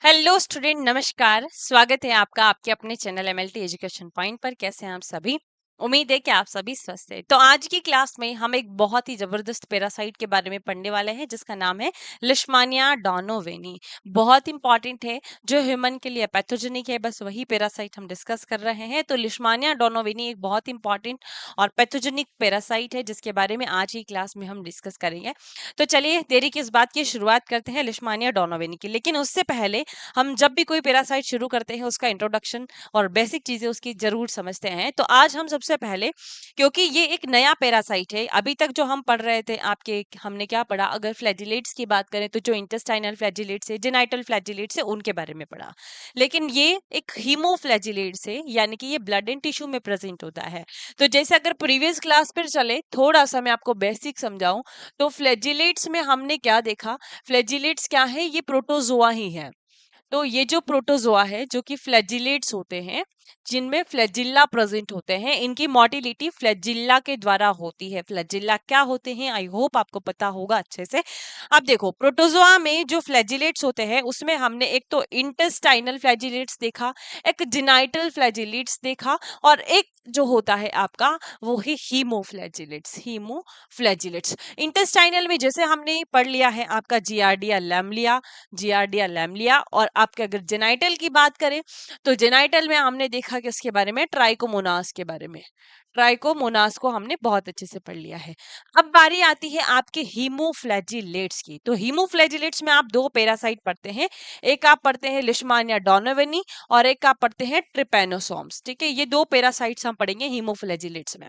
Hello student, नमस्कार। स्वागत है आपका आपके अपने चैनल एमएलटी एजुकेशन पॉइंट पर। कैसे हैं आप सभी? उम्मीद है कि आप सभी स्वस्थ हैं। तो आज की क्लास में हम एक बहुत ही जबरदस्त पैरासाइट के बारे में पढ़ने वाले हैं जिसका नाम है लिशमानिया डोनोवेनी। बहुत इंपॉर्टेंट है, जो ह्यूमन के लिए पैथोजेनिक है, बस वही पैरासाइट हम डिस्कस कर रहे हैं। तो लिशमानिया डोनोवेनी एक बहुत इंपॉर्टेंट और पैथोजेनिक पैरासाइट है जिसके बारे में आज की क्लास में हम डिस्कस करेंगे। तो चलिए देरी किस बात की, शुरुआत करते हैं लिशमानिया डोनोवेनी की। लेकिन उससे पहले हम जब भी कोई पैरासाइट शुरू करते हैं उसका इंट्रोडक्शन और बेसिक चीजें उसकी जरूर समझते हैं। तो आज हम सबसे पहले, क्योंकि ये एक नया पैरासाइट है, अभी तक जो हम पढ़ रहे थे आपके, हमने क्या पढ़ा, अगर फ्लैजिलेट्स की बात करें तो जो इंटेस्टाइनल फ्लैजिलेट्स है, जेनाइटल फ्लैजिलेट्स है, उनके बारे में पढ़ा। लेकिन ये एक हीमोफ्लैजिलेट्स है, यानी कि ये ब्लड एंड टिश्यू में प्रेजेंट होता है। तो जैसे अगर प्रीवियस क्लास पर चले, थोड़ा सा मैं आपको बेसिक समझाऊं, तो फ्लैजिलेट्स में हमने क्या देखा, फ्लैजिलेट्स क्या है, ये प्रोटोजोआ ही है। तो ये जो प्रोटोजोआ है, जो कि फ्लैजिलेट्स होते हैं, जिनमें फ्लैजिल्ला प्रेजेंट होते हैं, इनकी मोटिलिटी फ्लैजिल्ला के द्वारा होती है। फ्लैजिल्ला क्या होते हैं, आई होप आपको पता होगा अच्छे से। अब देखो, प्रोटोजोआ में जो फ्लैजिलेट्स होते हैं उसमें हमने एक तो इंटेस्टाइनल फ्लैजिलेट्स देखा, एक जेनाइटल फ्लैजिलेट्स देखा, और एक जो होता है आपका, वो है हीमोफ्लैजिलेट्स। हीमोफ्लैजिलेट्स इंटेस्टाइनल में जैसे हमने पढ़ लिया है आपका जियार्डिया लैमलिया, जियार्डिया लैमलिया। और आपके अगर जेनाइटल की बात करें तो जेनाइटल में हमने देखा कि इसके बारे में ट्राइकोमोनास के बारे में, ट्राइकोमोनास को हमने बहुत अच्छे से पढ़ लिया है। अब बारी आती है आपके हीमोफ्लैजिलेट्स की। तो हीमोफ्लैजिलेट्स में आप दो पैरासाइट पढ़ते हैं, एक आप पढ़ते हैं लिशमानिया डोनोवेनी और एक आप पढ़ते हैं ट्रिपेनोसोम्स। ठीक है, ये दो पैरासाइट्स हम पढ़ेंगे हीमोफ्लैजिलेट्स में।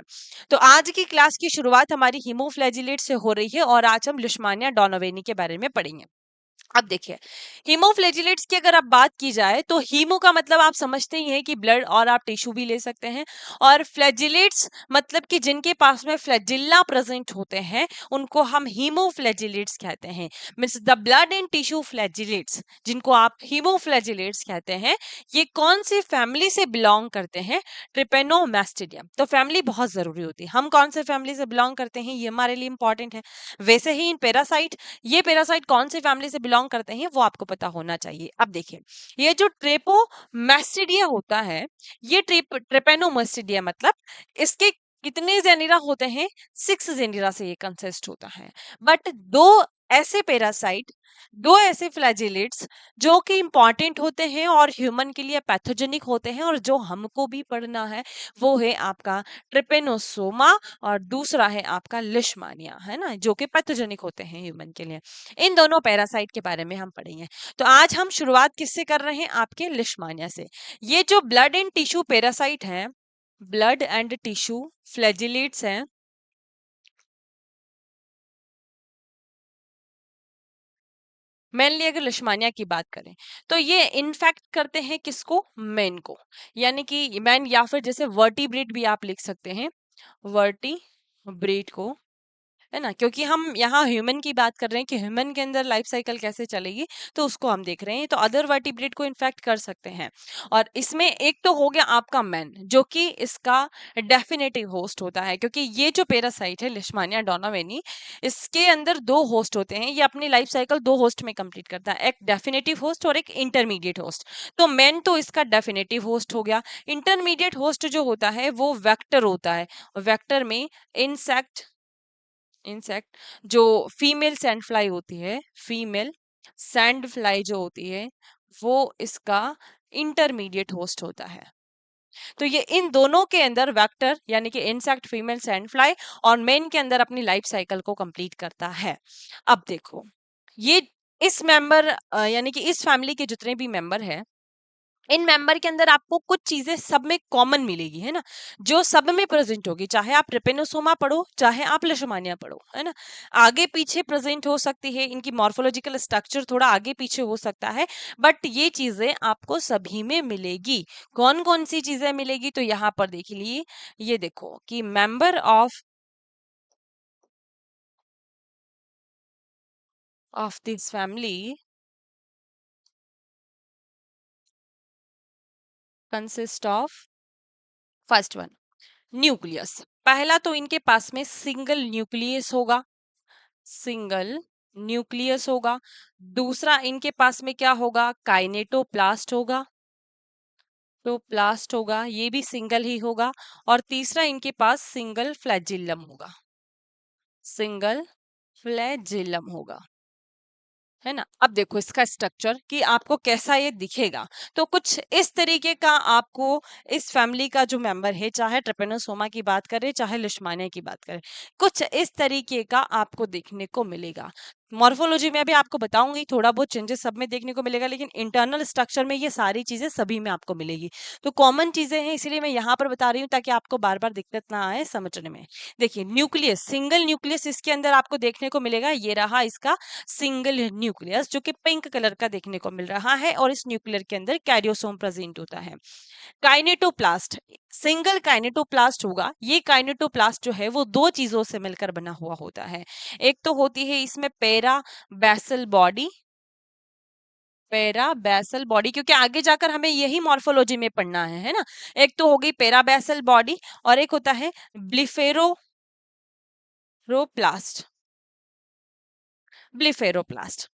तो आज की क्लास की शुरुआत हमारी हीमोफ्लैजिलेट्स से हो रही है और आज हम लिशमानिया डोनोवेनी के बारे में पढ़ेंगे। अब देखिए, हीमोफ्लैजिलेट्स की अगर आप बात की जाए तो हीमो का मतलब आप समझते ही हैं कि ब्लड, और आप टिश्यू भी ले सकते हैं। और फ्लैजिलेट्स मतलब कि जिनके पास में फ्लैजिल्ला प्रेजेंट होते हैं उनको हम हीमोफ्लैजिलेट्स कहते हैं। Means the blood and tissue flagellates, जिनको आप हीमोफ्लैजिलेट्स कहते हैं, ये कौन सी फैमिली से बिलोंग करते हैं? ट्रिपेनोमास्टिडियम। तो फैमिली बहुत जरूरी होती है, हम कौन से फैमिली से बिलोंग करते हैं ये हमारे लिए इंपॉर्टेंट है। वैसे ही इन पैरासाइट, ये पैरासाइट कौन सी फैमिली से बिलोंग करते हैं वो आपको पता होना चाहिए। अब देखिए, ये जो ट्रेपोमैस्टिडिया होता है, ये ट्रेपेनोमास्टिडिया मतलब इसके कितने जेनिरा होते हैं? 6 जेनिरा से ये कंसिस्ट होता है। बट ऐसे पैरासाइट दो ऐसे फ्लैजिलेट्स जो कि इंपॉर्टेंट होते हैं और ह्यूमन के लिए पैथोजेनिक होते हैं और जो हमको भी पढ़ना है, वो है आपका ट्रिपेनोसोमा और दूसरा है आपका लिशमानिया, है ना, जो कि पैथोजेनिक होते हैं ह्यूमन के लिए। इन दोनों पैरासाइट के बारे में हम पढ़ेंगे। तो आज हम शुरुआत किससे कर रहे हैं? आपके लिशमानिया से। ये जो ब्लड एंड टिश्यू पैरासाइट है, ब्लड एंड टिश्यू फ्लैजिलेट्स हैं, मेनली अगर लिशमानिया की बात करें तो ये इन्फेक्ट करते हैं किसको? मेन को, यानी कि मैन, या फिर जैसे वर्टिब्रेट भी आप लिख सकते हैं, वर्टिब्रेट को, है ना, क्योंकि हम यहाँ ह्यूमन की बात कर रहे हैं कि ह्यूमन के अंदर लाइफ साइकिल कैसे चलेगी, तो उसको हम देख रहे हैं। तो अदर वर्टिब्रेट को इन्फेक्ट कर सकते हैं। और इसमें एक तो हो गया आपका मैन, जो कि इसका डेफिनेटिव होस्ट होता है, क्योंकि ये जो पैरासाइट है लिशमानिया डोनावेनी, इसके अंदर दो होस्ट होते हैं। ये अपनी लाइफ साइकिल दो होस्ट में कंप्लीट करता है, एक डेफिनेटिव होस्ट और एक इंटरमीडिएट होस्ट। तो मैन तो इसका डेफिनेटिव होस्ट हो गया। इंटरमीडिएट होस्ट जो होता है वो वेक्टर होता है। वेक्टर में इंसेक्ट, इंसेक्ट जो फीमेल सैंड फ्लाई होती है, फीमेल सैंड फ्लाई जो होती है, वो इसका इंटरमीडिएट होस्ट होता है। तो ये इन दोनों के अंदर वेक्टर, यानी कि इंसेक्ट, फीमेल सैंड फ्लाई, और मेन के अंदर अपनी लाइफ साइकिल को कंप्लीट करता है। अब देखो, ये इस मेंबर, यानी कि इस फैमिली के जितने भी मेंबर हैं, इन मेंबर के अंदर आपको कुछ चीजें सब में कॉमन मिलेगी, है ना, जो सब में प्रेजेंट होगी। चाहे आप ट्रिपेनोसोमा पढ़ो, चाहे आप लिशमानिया पढ़ो, है ना, आगे पीछे प्रेजेंट हो सकती है, इनकी मॉर्फोलॉजिकल स्ट्रक्चर थोड़ा आगे पीछे हो सकता है, बट ये चीजें आपको सभी में मिलेगी। कौन कौन सी चीजें मिलेगी? तो यहाँ पर देख लीजिए, ये देखो कि member of this family consist of, first one, nucleus. पहला तो इनके पास में सिंगल न्यूक्लियस होगा, सिंगल न्यूक्लियस होगा। दूसरा इनके पास में क्या होगा, काइनेटोप्लास्ट होगा। तो प्लास्ट होगा, ये भी सिंगल ही होगा। और तीसरा इनके पास सिंगल फ्लैजिलम होगा, सिंगल फ्लैजिलम होगा, है ना। अब देखो इसका स्ट्रक्चर कि आपको कैसा ये दिखेगा। तो कुछ इस तरीके का आपको इस फैमिली का जो मेंबर है, चाहे ट्रिपेनोसोमा की बात करें चाहे लिशमानिया की बात करें, कुछ इस तरीके का आपको देखने को मिलेगा। मॉर्फोलॉजी में अभी आपको बताऊंगी, थोड़ा बहुत चेंजेस सब में देखने को मिलेगा, लेकिन इंटरनल स्ट्रक्चर में ये सारी चीजें सभी में आपको मिलेगी। तो कॉमन चीजें हैं, इसीलिए मैं यहाँ पर बता रही हूँ ताकि आपको बार बार दिक्कत ना आए समझने में। देखिए न्यूक्लियस, सिंगल न्यूक्लियस इसके अंदर आपको देखने को मिलेगा। ये रहा इसका सिंगल न्यूक्लियस जो कि पिंक कलर का देखने को मिल रहा है, और इस न्यूक्लियर के अंदर कैरियोसोम प्रेजेंट होता है। काइनेटोप्लास्ट, सिंगल काइनेटोप्लास्ट होगा। ये काइनेटोप्लास्ट जो है वो दो चीजों से मिलकर बना हुआ होता है। एक तो होती है इसमें parabasal body, parabasal body, क्योंकि आगे जाकर हमें यही मॉर्फोलॉजी में पढ़ना है ना। एक तो होगी पैरा बेसल बॉडी, और एक होता है ब्लिफेरोप्लास्ट, ब्लिफेरोप्लास्ट।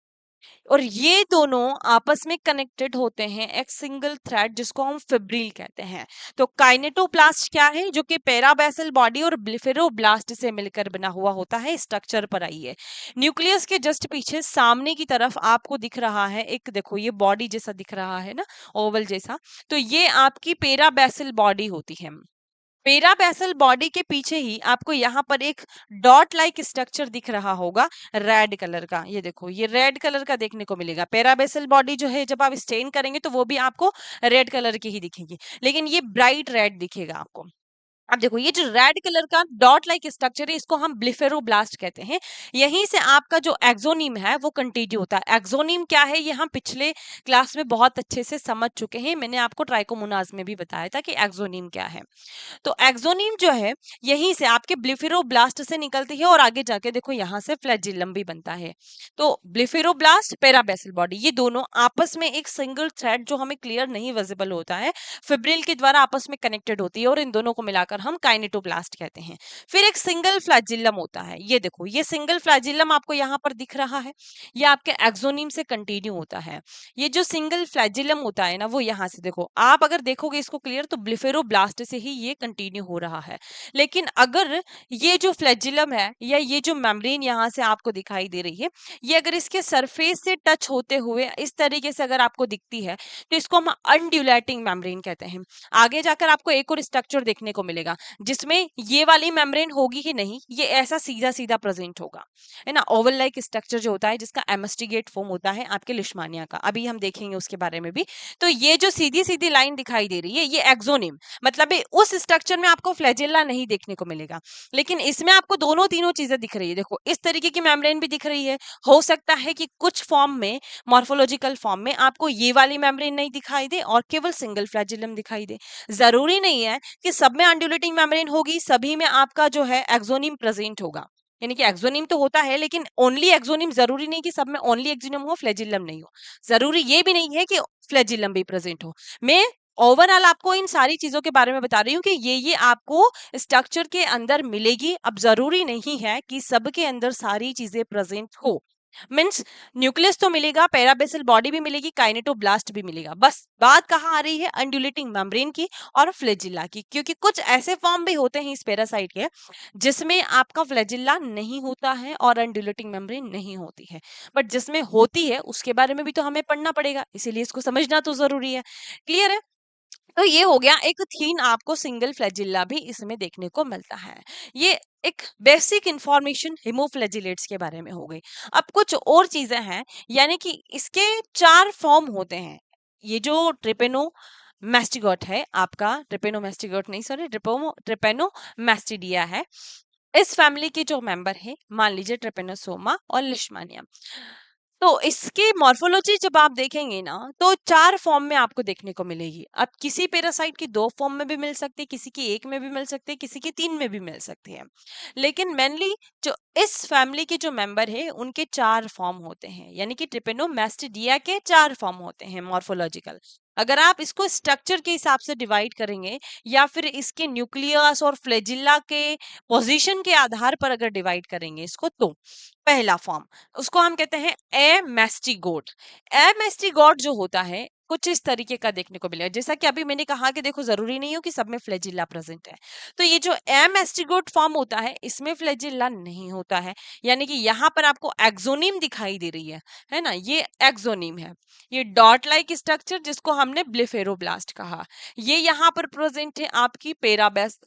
और ये दोनों आपस में कनेक्टेड होते हैं एक सिंगल थ्रेड जिसको हम फिब्रिल कहते हैं। तो काइनेटोप्लास्ट क्या है, जो कि पैराबैसल बॉडी और ब्लिफेरोब्लास्ट से मिलकर बना हुआ होता है। स्ट्रक्चर पर आइए, न्यूक्लियस के जस्ट पीछे सामने की तरफ आपको दिख रहा है एक, देखो ये बॉडी जैसा दिख रहा है ना, ओवल जैसा। तो ये आपकी पैराबैसल बॉडी होती है। पेराबैसल बॉडी के पीछे ही आपको यहाँ पर एक डॉट लाइक स्ट्रक्चर दिख रहा होगा रेड कलर का। ये देखो ये रेड कलर का देखने को मिलेगा। पेराबैसल बॉडी जो है जब आप स्टेन करेंगे तो वो भी आपको रेड कलर की ही दिखेगी, लेकिन ये ब्राइट रेड दिखेगा आपको। अब देखो ये जो रेड कलर का डॉट लाइक स्ट्रक्चर है इसको हम ब्लिफेरोब्लास्ट कहते हैं। यहीं से आपका जो एक्सोनीम है वो कंटिन्यू होता है। एक्सोनीम क्या है ये हम पिछले क्लास में बहुत अच्छे से समझ चुके हैं। मैंने आपको ट्राइकोमोनाज में भी बताया था कि एक्सोनीम क्या है। तो एक्सोनीम जो है यहीं से आपके ब्लिफेरोब्लास्ट से निकलती है, और आगे जाके देखो यहाँ से फ्लैजिलम भी बनता है। तो ब्लिफेरोब्लास्ट पैराबैसल बॉडी ये दोनों आपस में एक सिंगल थ्रेड जो हमें क्लियर नहीं विजिबल होता है, फिब्रिल के द्वारा आपस में कनेक्टेड होती है, और इन दोनों को मिलाकर हम काइनेटोप्लास्ट कहते हैं। फिर एक सिंगल फ्लैजिलम होता है। ये देखो ये सिंगल फ्लैजिलम आपको यहाँ पर दिख रहा है, ये आपके एक्सोनीम से कंटिन्यू होता है। ये जो सिंगल फ्लैजिलम होता है ना वो यहाँ से देखो, आप अगर देखोगे इसको क्लियर तो ब्लिफेरोब्लास्ट से ही ये कंटिन्यू हो रहा है। लेकिन अगर ये जो फ्लैजिलम है या ये जो मेम्ब्रेन यहाँ से आपको दिखाई दे रही है, ये अगर इसके सरफेस से टच होते हुए इस तरीके से अगर आपको दिखती है तो इसको हम अनड्यूलेटिंग मेम्ब्रेन कहते हैं। आगे जाकर आपको एक और स्ट्रक्चर देखने को मिलेगा जिसमें ये वाली मेम्ब्रेन होगी ही नहीं, ये ऐसा सीधा सीधा प्रेजेंट होगा, है ना। ओवल लाइक स्ट्रक्चर जो होता है जिसका एमस्टिगेट फॉर्म होता है आपके लिशमानिया का, अभी हम देखेंगे उसके बारे में भी। तो ये जो सीधी सीधी लाइन दिखाई दे रही है ये एक्सोनिम, मतलब उस स्ट्रक्चर में आपको फ्लैजेला नहीं देखने को मिलेगा, लेकिन इसमें आपको दोनों तीनों चीजें दिख रही है। देखो इस तरीके की मेम्ब्रेन भी दिख रही है। हो सकता है कि कुछ फॉर्म में, मॉर्फोलॉजिकल फॉर्म में आपको ये वाली मेम्ब्रेन नहीं दिखाई दे और केवल सिंगल फ्लैजिलम दिखाई दे। जरूरी नहीं है कि सब में अनड्यूलेटिंग मेम्ब्रेन होगी, सभी में आपका जो है एक्सोनिम प्रेजेंट होगा। यानी कि एक्सोनिम तो होता है, लेकिन ओनली एक्सोनिम जरूरी नहीं कि सब में ओनली एक्सोनिम हो, फ्लैजिलम नहीं हो। जरूरी ये भी नहीं है कि फ्लैजिलम भी प्रेजेंट हो। मैं ओवरऑल आपको इन सारी चीजों के बारे में बता रही हूँ कि ये आपको स्ट्रक्चर के अंदर मिलेगी। अब जरूरी नहीं है कि सबके अंदर सारी चीजें प्रेजेंट हो। मीन्स न्यूक्लियस तो मिलेगा, पैराबेसल बॉडी भी मिलेगी, काइनेटोब्लास्ट भी मिलेगा। बस बात कहाँ आ रही है, अनड्यूलेटिंग मेम्ब्रेन की और फ्लैजिला की, क्योंकि कुछ ऐसे फॉर्म भी होते हैं इस पैरासाइट के जिसमें आपका फ्लैजिला नहीं होता है और अनड्यूलेटिंग मेम्ब्रेन नहीं होती है। बट जिसमें होती है उसके बारे में भी तो हमें पढ़ना पड़ेगा, इसीलिए इसको समझना तो जरूरी है। क्लियर है। तो ये हो गया एक थीन, आपको सिंगल फ्लैजिला भी इसमें देखने को मिलता है। ये एक बेसिक इंफॉर्मेशन हिमोफ्लैजिलेट्स के बारे में हो गई। अब कुछ और चीजें हैं, यानी कि इसके चार फॉर्म होते हैं। ये जो ट्रिपेनो मैस्टिगोट है आपका, ट्रिपेनो मैस्टिगोट नहीं सॉरी, ट्रिपेनो मैस्टिडिया है। इस फैमिली के जो मेंबर है, मान लीजिए ट्रिपेनोसोमा और लिशमानिया, तो इसकी मॉर्फोलॉजी जब आप देखेंगे ना तो चार फॉर्म में आपको देखने को मिलेगी। अब किसी पैरासाइट की दो फॉर्म में भी मिल सकती है, किसी की एक में भी मिल सकती है, किसी की तीन में भी मिल सकती है, लेकिन मेनली जो इस फैमिली के जो मेंबर है उनके चार फॉर्म होते हैं। यानी कि ट्रिपेनोमैस्टिडिया के चार फॉर्म होते हैं मॉर्फोलॉजिकल। अगर आप इसको स्ट्रक्चर के हिसाब से डिवाइड करेंगे या फिर इसके न्यूक्लियस और फ्लैजिला के पोजीशन के आधार पर अगर डिवाइड करेंगे इसको, तो पहला फॉर्म उसको हम कहते हैं ए मैस्टिगोट। ए मैस्टिगोट जो होता है कुछ इस तरीके का देखने को मिलेगा, जैसा कि अभी मैंने कहा कि देखो जरूरी नहीं हो कि सब में फ्लैजिला प्रेजेंट है। तो ये जो ए मैस्टिगोट फॉर्म होता है इसमें फ्लैजिला नहीं होता है, यानी कि यहाँ पर आपको एक्सोनिम दिखाई दे रही है ना, ये एक्सोनिम है। ये डॉट लाइक स्ट्रक्चर जिसको हमने ब्लेफेरोब्लास्ट कहा, ये यहाँ पर प्रेजेंट है आपकी पेराबेस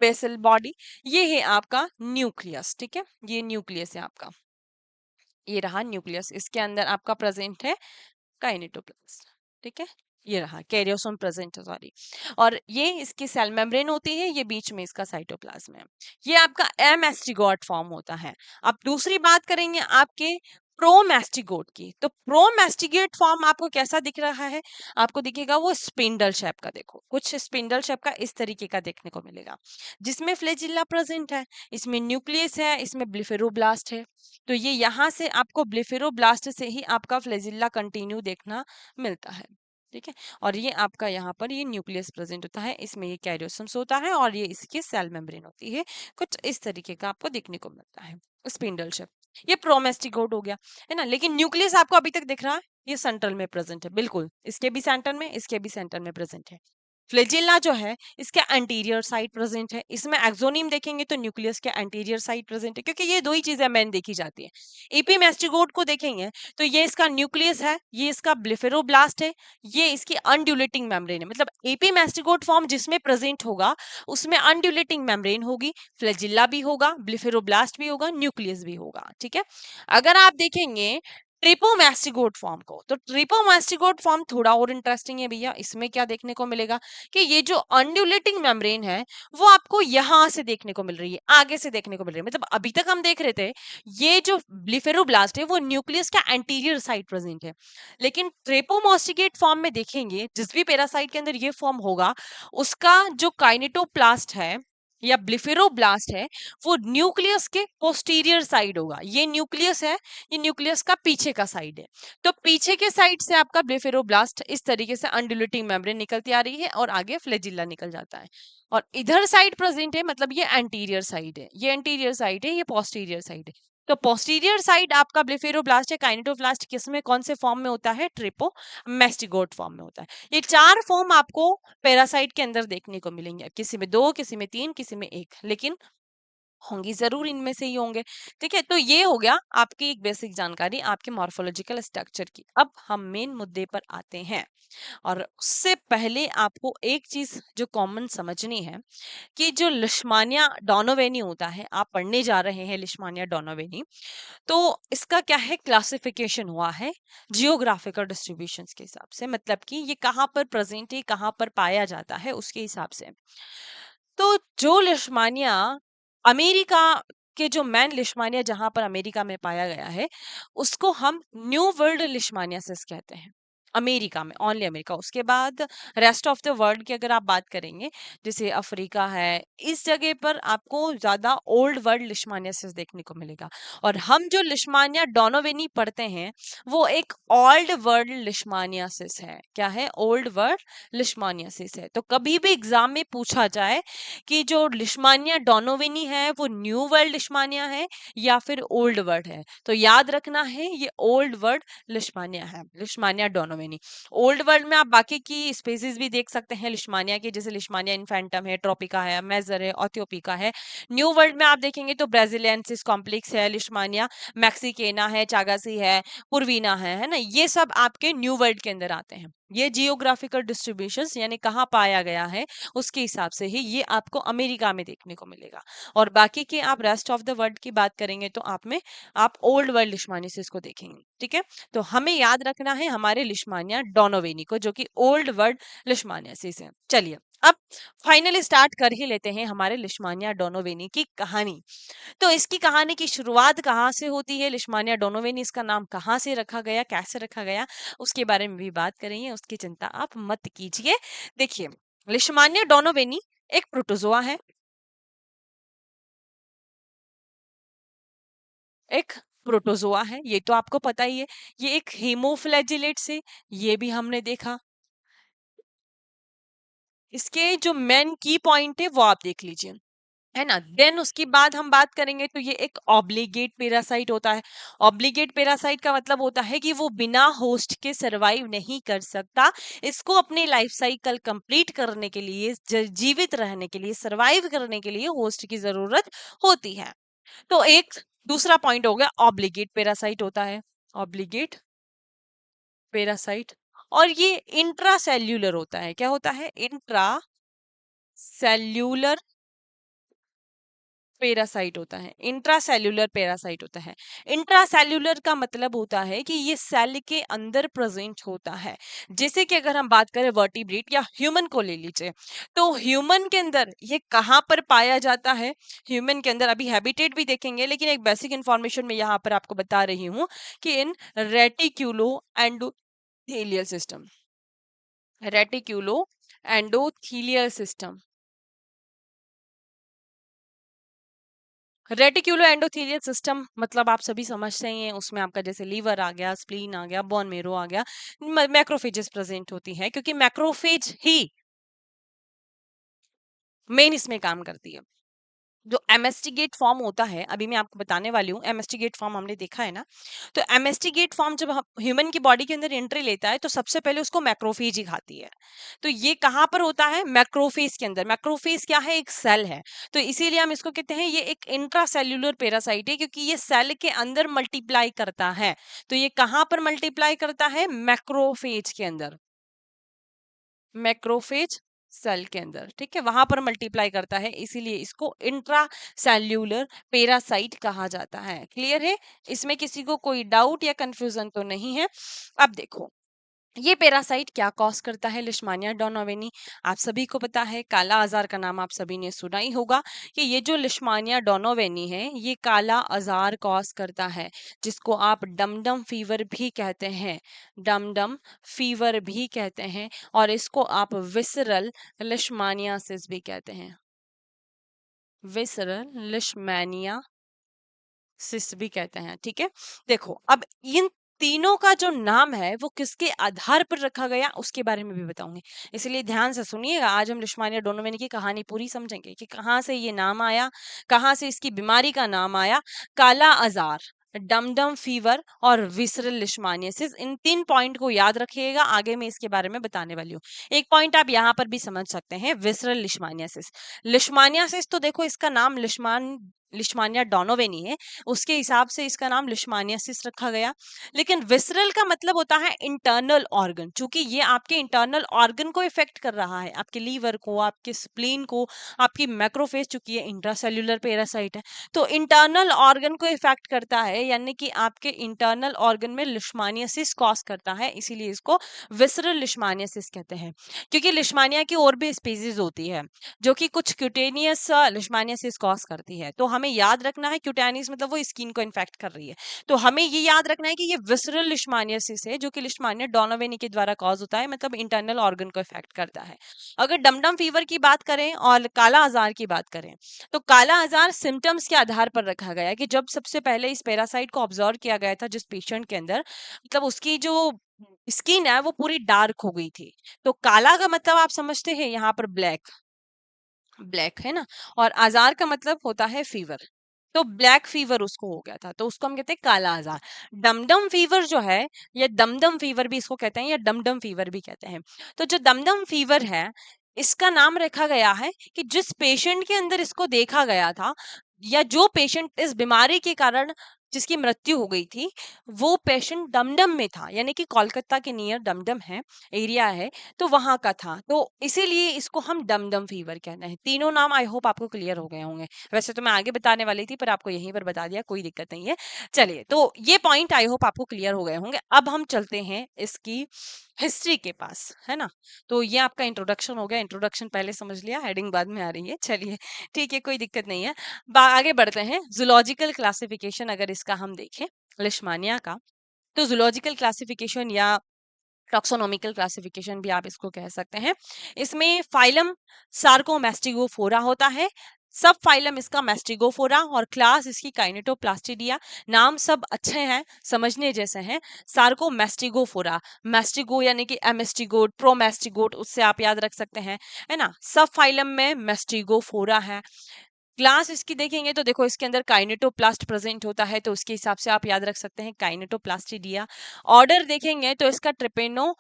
बेसल बॉडी। ये है आपका न्यूक्लियस, ठीक है, ये न्यूक्लियस है आपका, ये रहा न्यूक्लियस, इसके अंदर आपका प्रेजेंट है काइनेटोप्लास्ट, ठीक है, ये रहा कैरियोसोम प्रेजेंट है, सॉरी। और ये इसकी सेल मेम्ब्रेन होती है, ये बीच में इसका साइटोप्लाज्म है। ये आपका एमास्टिगोट फॉर्म होता है। अब दूसरी बात करेंगे आपके प्रोमास्टिगोट की, तो प्रोमास्टिगेट फॉर्म आपको कैसा दिख रहा है, आपको दिखेगा वो स्पिंडल शेप का, देखो कुछ स्पिंडल शेप का इस तरीके का देखने को मिलेगा, जिसमें फ्लैजिला प्रेजेंट है, इसमें न्यूक्लियस है, इसमें ब्लिफेरोब्लास्ट है। तो ये यहाँ से आपको ब्लिफेरोब्लास्ट से ही आपका फ्लैजिला कंटिन्यू देखना मिलता है, ठीक है। और ये आपका यहाँ पर ये न्यूक्लियस प्रेजेंट होता है, इसमें ये कैरियोसम्स होता है और ये इसकी सेल मेम्ब्रेन होती है, कुछ इस तरीके का आपको देखने को मिलता है स्पिंडल शेप। ये प्रोमेस्टिगोट हो गया, है ना। लेकिन न्यूक्लियस आपको अभी तक दिख रहा है, ये सेंट्रल में प्रेजेंट है, बिल्कुल इसके भी सेंटर में, इसके भी सेंटर में प्रेजेंट है। फ्लैजिला जो है इसके एंटीरियर साइड प्रेजेंट है, इसमें एक्सोनिम देखेंगे तो न्यूक्लियस के एंटीरियर साइड प्रेजेंट है, क्योंकि ये दो ही चीजें मेन देखी जाती है। एपीमेस्टिगोट को देखेंगे तो ये इसका न्यूक्लियस है, ये इसका ब्लिफेरोब्लास्ट है, ये इसकी अनड्यूलेटिंग मेम्ब्रेन है। मतलब एपीमेस्टिगोट फॉर्म जिसमें प्रेजेंट होगा उसमें अनड्यूलेटिंग मेम्ब्रेन होगी, फ्लैजिला भी होगा, ब्लिफेरोब्लास्ट भी होगा, न्यूक्लियस भी होगा, ठीक है। अगर आप देखेंगे ट्रिपोमैस्टिगोट फॉर्म को, तो ट्रिपोमैस्टिगोट फॉर्म थोड़ा और इंटरेस्टिंग है भैया। इसमें क्या देखने को मिलेगा कि ये जो अनड्यूलेटिंग मेम्ब्रेन है वो आपको यहां से देखने को मिल रही है, आगे से देखने को मिल रही है। मतलब अभी तक हम देख रहे थे ये जो ब्लिफेरोब्लास्ट है वो न्यूक्लियस का एंटीरियर साइड प्रेजेंट है, लेकिन ट्रिपोमैस्टिगेट फॉर्म में देखेंगे जिस भी पैरासाइट के अंदर ये फॉर्म होगा उसका जो काइनेटोप्लास्ट है या ब्लिफेरोब्लास्ट है वो न्यूक्लियस के पोस्टीरियर साइड होगा। ये न्यूक्लियस है, ये न्यूक्लियस का पीछे का साइड है। तो पीछे के साइड से आपका ब्लेफेरोब्लास्ट इस तरीके से अनड्यूलेटिंग मेम्ब्रेन निकलती आ रही है और आगे फ्लैजिला निकल जाता है। और इधर साइड प्रेजेंट है, मतलब ये एंटीरियर साइड है, ये एंटीरियर साइड है, ये पोस्टीरियर साइड है। तो पोस्टीरियर साइड आपका ब्लेफेरोब्लास्ट है, काइनेटोप्लास्ट किसमें कौन से फॉर्म में होता है, ट्रिपो मैस्टिगोट फॉर्म में होता है। ये चार फॉर्म आपको पैरासाइट के अंदर देखने को मिलेंगे, किसी में दो, किसी में तीन, किसी में एक, लेकिन होंगी जरूर इनमें से ही होंगे, ठीक है। तो ये हो गया आपकी एक बेसिक जानकारी आपके मॉर्फोलॉजिकल स्ट्रक्चर की। अब हम मेन मुद्दे पर आते हैं, और उससे पहले आपको एक चीज जो कॉमन समझनी है कि जो लिशमानिया डोनोवेनी होता है, आप पढ़ने जा रहे हैं लिशमानिया डोनोवेनी, तो इसका क्या है, क्लासिफिकेशन हुआ है जियोग्राफिकल डिस्ट्रीब्यूशन के हिसाब से, मतलब कि ये कहाँ पर प्रेजेंट है, कहाँ पर पाया जाता है उसके हिसाब से। तो जो लिशमानिया अमेरिका के जो मैन लिशमानिया जहां पर अमेरिका में पाया गया है उसको हम न्यू वर्ल्ड लिशमानियासिस कहते हैं, अमेरिका में, ओनली अमेरिका। उसके बाद रेस्ट ऑफ द वर्ल्ड की अगर आप बात करेंगे, जैसे अफ्रीका है, इस जगह पर आपको ज्यादा ओल्ड वर्ल्ड लिशमानियासिस देखने को मिलेगा। और हम जो लिशमानिया डोनोवेनी पढ़ते हैं वो एक ओल्ड वर्ल्ड लिशमानियासिस है। क्या है, ओल्ड वर्ल्ड लिशमानियासिस है। तो कभी भी एग्जाम में पूछा जाए कि जो लिशमानिया डोनोवेनी है वो न्यू वर्ल्ड लिशमानिया है या फिर ओल्ड वर्ल्ड है, तो याद रखना है ये ओल्ड वर्ल्ड लिशमानिया है, लिशमानिया डोनोवेनी। ओल्ड वर्ल्ड में आप बाकी की स्पीसीज भी देख सकते हैं लिशमानिया की, जैसे लिशमानिया इन्फेंटम है, ट्रोपिका है, मेजर है, ऑथियोपिका है। न्यू वर्ल्ड में आप देखेंगे तो ब्राजीलियंसिस कॉम्प्लेक्स है, लिशमानिया मैक्सिकेना है, चागासी है, पुरवीना है ना, ये सब आपके न्यू वर्ल्ड के अंदर आते हैं। ये जियोग्राफिकल डिस्ट्रीब्यूशन यानी कहाँ पाया गया है उसके हिसाब से ही ये आपको अमेरिका में देखने को मिलेगा। और बाकी के आप रेस्ट ऑफ द वर्ल्ड की बात करेंगे तो आप ओल्ड वर्ल्ड लिशमानियासिस को देखेंगे, ठीक है। तो हमें याद रखना है हमारे लिशमानिया डोनोवेनी को, जो कि ओल्ड वर्ल्ड लिशमानियासिस है। चलिए अब फाइनली स्टार्ट कर ही लेते हैं हमारे लिशमानिया डोनोवेनी की कहानी। तो इसकी कहानी की शुरुआत कहाँ से होती है, लिशमानिया डोनोवेनी इसका नाम कहाँ से रखा गया, कैसे रखा गया, उसके बारे में भी बात करेंगे, उसकी चिंता आप मत कीजिए। देखिए, लिशमानिया डोनोवेनी एक प्रोटोजोआ है, एक प्रोटोजोआ है, ये तो आपको पता ही है। ये एक हेमोफ्लैजिलेट से, ये भी हमने देखा, इसके जो मेन की पॉइंट है वो आप देख लीजिए, है ना। देन उसके बाद हम बात करेंगे तो ये एक ऑब्लिगेट पैरासाइट होता है। ऑब्लिगेट पैरासाइट का मतलब होता है कि वो बिना होस्ट के सरवाइव नहीं कर सकता। इसको अपने लाइफ साइकिल कंप्लीट करने के लिए, जीवित रहने के लिए, सरवाइव करने के लिए होस्ट की जरूरत होती है। तो एक दूसरा पॉइंट हो गया, ऑब्लिगेट पैरासाइट होता है, ऑब्लिगेट पैरासाइट। और ये इंट्रासेल्यूलर होता है। क्या होता है? इंट्रा सेल्यूलर पैरासाइट होता है, इंट्रासेल्यूलर पैरासाइट होता है। इंट्रासेल्यूलर का मतलब होता है कि ये सेल के अंदर प्रेजेंट होता है। जैसे कि अगर हम बात करें वर्टिब्रेट या ह्यूमन को ले लीजिए, तो ह्यूमन के अंदर ये कहाँ पर पाया जाता है? ह्यूमन के अंदर अभी हैबिटेट भी देखेंगे, लेकिन एक बेसिक इंफॉर्मेशन में यहाँ पर आपको बता रही हूँ कि इन reticulo endothelial system, reticulo endothelial system, reticulo endothelial system मतलब आप सभी समझते ही हैं, उसमें आपका जैसे लीवर आ गया, स्प्लीन आ गया, बोन मेरो आ गया, मैक्रोफेजेस प्रेजेंट होती हैं, क्योंकि मैक्रोफेज ही मेन इसमें काम करती है। जो एमेस्टिगेट फॉर्म होता है, अभी मैं आपको बताने वाली हूँ, एमेस्टिगेट फॉर्म हमने देखा है ना। तो एमेस्टिगेट फॉर्म जब ह्यूमन की बॉडी के अंदर एंट्री लेता है तो सबसे पहले उसको मैक्रोफेज ही खाती है। तो ये कहाँ पर होता है? मैक्रोफेज के अंदर। मैक्रोफेज क्या है? एक सेल है। तो इसीलिए हम इसको कहते हैं ये एक इंट्रासेल्यूलर पैरासाइट है, क्योंकि ये सेल के अंदर मल्टीप्लाई करता है। तो ये कहाँ पर मल्टीप्लाई करता है? मैक्रोफेज के अंदर, मैक्रोफेज सेल के अंदर, ठीक है, वहां पर मल्टीप्लाई करता है, इसीलिए इसको इंट्रा सेल्यूलर पैरासाइट कहा जाता है। क्लियर है? इसमें किसी को कोई डाउट या कंफ्यूजन तो नहीं है? अब देखो, ये पैरासाइट क्या कॉज करता है? लिशमानिया डोनोवेनी। आप सभी को पता है, काला आजार का नाम आप सभी ने सुना ही होगा, कि ये जो लिशमानिया डोनोवेनी है ये काला आजार कॉज करता है, जिसको आप डमडम फीवर भी कहते हैं, डमडम फीवर भी कहते हैं, और इसको आप विसरल लिशमानियासिस भी कहते हैं, विसरल लिशमानिया सिस भी कहते हैं, ठीक है। देखो, अब इन तीनों का जो नाम है वो किसके आधार पर रखा गया उसके बारे में भी बताऊंगी, इसलिए ध्यान से सुनिएगा। आज हम लिशमानिया डोनोवेनी की कहानी पूरी समझेंगे कि कहाँ से ये नाम आया, कहाँ से इसकी बीमारी का नाम आया। काला आजार, डमडम फीवर और विसरल लिशमानियासिस, इन तीन पॉइंट को याद रखिएगा, आगे मैं इसके बारे में बताने वाली हूँ। एक पॉइंट आप यहाँ पर भी समझ सकते हैं, विसरल लिशमानियासिस। लिशमानियासिस तो देखो, इसका नाम लिशमानिया डोनोवेनी है, उसके हिसाब से इसका नाम लिशमानियासिस रखा गया। लेकिन विसरल का मतलब होता है इंटरनल ऑर्गन, क्योंकि ये आपके इंटरनल ऑर्गन को इफेक्ट कर रहा है, आपके लीवर को, आपके स्प्लीन को, आपकी मैक्रोफेज, चूंकि ये इंट्रासेल्यूलर पैरासाइट है तो इंटरनल ऑर्गन को इफेक्ट करता है, यानी कि आपके इंटरनल ऑर्गन में लिशमानियासिस कॉज करता है, इसीलिए इसको विसरल लिशमानियासिस कहते हैं। क्योंकि लिशमानिया की और भी स्पीसीज होती है जो कि कुछ क्यूटेनियस लिशमानियासिस कॉज करती है, तो हमें याद रखना है, क्यूटेनियस मतलब वो स्किन को इन्फेक्ट कर रही है, तो हमें ये याद रखना है कि ये विसरल लिशमानियासिस है, जो कि लिशमानिया डोनोवेनी के द्वारा कॉज होता है, मतलब इंटरनल ऑर्गन को इफेक्ट करता है। अगर डमडम फीवर की बात करें और काला आजार की बात करें, तो काला आजार सिम्टम्स के आधार पर रखा गया है कि जब सबसे पहले इस पैरासाइट को ऑब्जर्व किया गया था जिस पेशेंट के अंदर, मतलब उसकी जो स्किन है वो पूरी डार्क हो गई थी। तो काला का मतलब आप समझते हैं यहाँ पर ब्लैक, ब्लैक है ना, और आजार का मतलब होता है फीवर, तो ब्लैक फीवर उसको हो गया था, तो उसको हम कहते हैं काला आजार। डमडम फीवर जो है, या दमदम फीवर भी इसको कहते हैं, या डमडम फीवर भी कहते हैं। तो जो दमदम फीवर है, इसका नाम रखा गया है कि जिस पेशेंट के अंदर इसको देखा गया था, या जो पेशेंट इस बीमारी के कारण जिसकी मृत्यु हो गई थी, वो पेशेंट डमडम में था, यानी कि कोलकाता के नियर डमडम है, एरिया है, तो वहां का था, तो इसीलिए इसको हम डमडम फीवर कहते हैं। तीनों नाम आई होप आपको क्लियर हो गए होंगे, वैसे तो मैं आगे बताने वाली थी पर आपको यहीं पर बता दिया, कोई दिक्कत नहीं है। चलिए, तो ये पॉइंट आई होप आपको क्लियर हो गए होंगे। अब हम चलते हैं इसकी हिस्ट्री के पास, है ना। तो ये आपका इंट्रोडक्शन हो गया, इंट्रोडक्शन पहले समझ लिया, हेडिंग बाद में आ रही है, चलिए ठीक है, कोई दिक्कत नहीं है। आगे बढ़ते हैं। जूलॉजिकल क्लासिफिकेशन अगर इसका हम देखें, लिशमानिया का, तो जूलॉजिकल क्लासिफिकेशन या टॉक्सोनॉमिकल क्लासिफिकेशन भी आप इसको कह सकते हैं। इसमें फाइलम सार्कोमेस्टिगोफोरा होता है, सब फाइलम इसका मैस्टिगोफोरा और क्लास इसकी काइनेटोप्लास्टिडिया। नाम सब अच्छे हैं, समझने जैसे हैं। सार्को मैस्टिगोफोरा, मैस्टिगो यानी कि एमेस्टिगोट, प्रोमेस्टिगोट, उससे आप याद रख सकते हैं, है ना। सब फाइलम में मैस्टिगोफोरा है। क्लास इसकी देखेंगे तो देखो इसके अंदर काइनेटोप्लास्ट प्रेजेंट होता है, तो उसके हिसाब से आप याद रख सकते हैं काइनेटोप्लास्टिडिया। ऑर्डर देखेंगे तो इसका ट्रिपेनो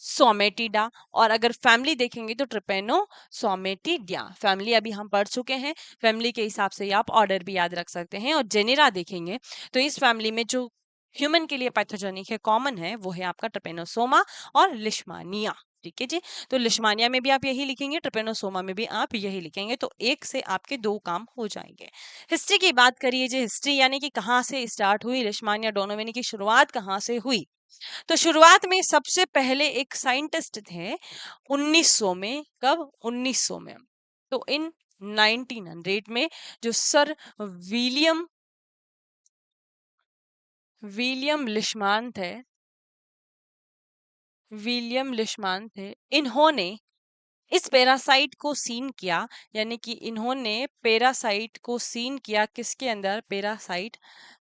सोमेटिडा, और अगर फैमिली देखेंगे तो ट्रिपेनो सोमेटिडिया। फैमिली अभी हम पढ़ चुके हैं, फैमिली के हिसाब से आप ऑर्डर भी याद रख सकते हैं। और जेनेरा देखेंगे तो इस फैमिली में जो ह्यूमन के लिए पैथोजेनिक है, कॉमन है, वो है आपका ट्रिपेनोसोमा और लिशमानिया। ठीक है जी। तो लिशमानिया में भी आप यही लिखेंगे, ट्रिपेनोसोमा में भी आप यही लिखेंगे, तो एक से आपके दो काम हो जाएंगे। हिस्ट्री की बात करिए जी, हिस्ट्री यानी कि कहाँ से स्टार्ट हुई लिशमानिया डोनोवेनी की शुरुआत कहाँ से हुई। तो शुरुआत में सबसे पहले एक साइंटिस्ट थे 1900 में। कब? 1900 में। तो इन 1900 में जो सर विलियम विलियम लिशमान थे, विलियम लिशमान थे, इन्होंने इस पैरासाइट को सीन किया, यानी कि इन्होंने पैरासाइट को सीन किया। किसके अंदर? Parasite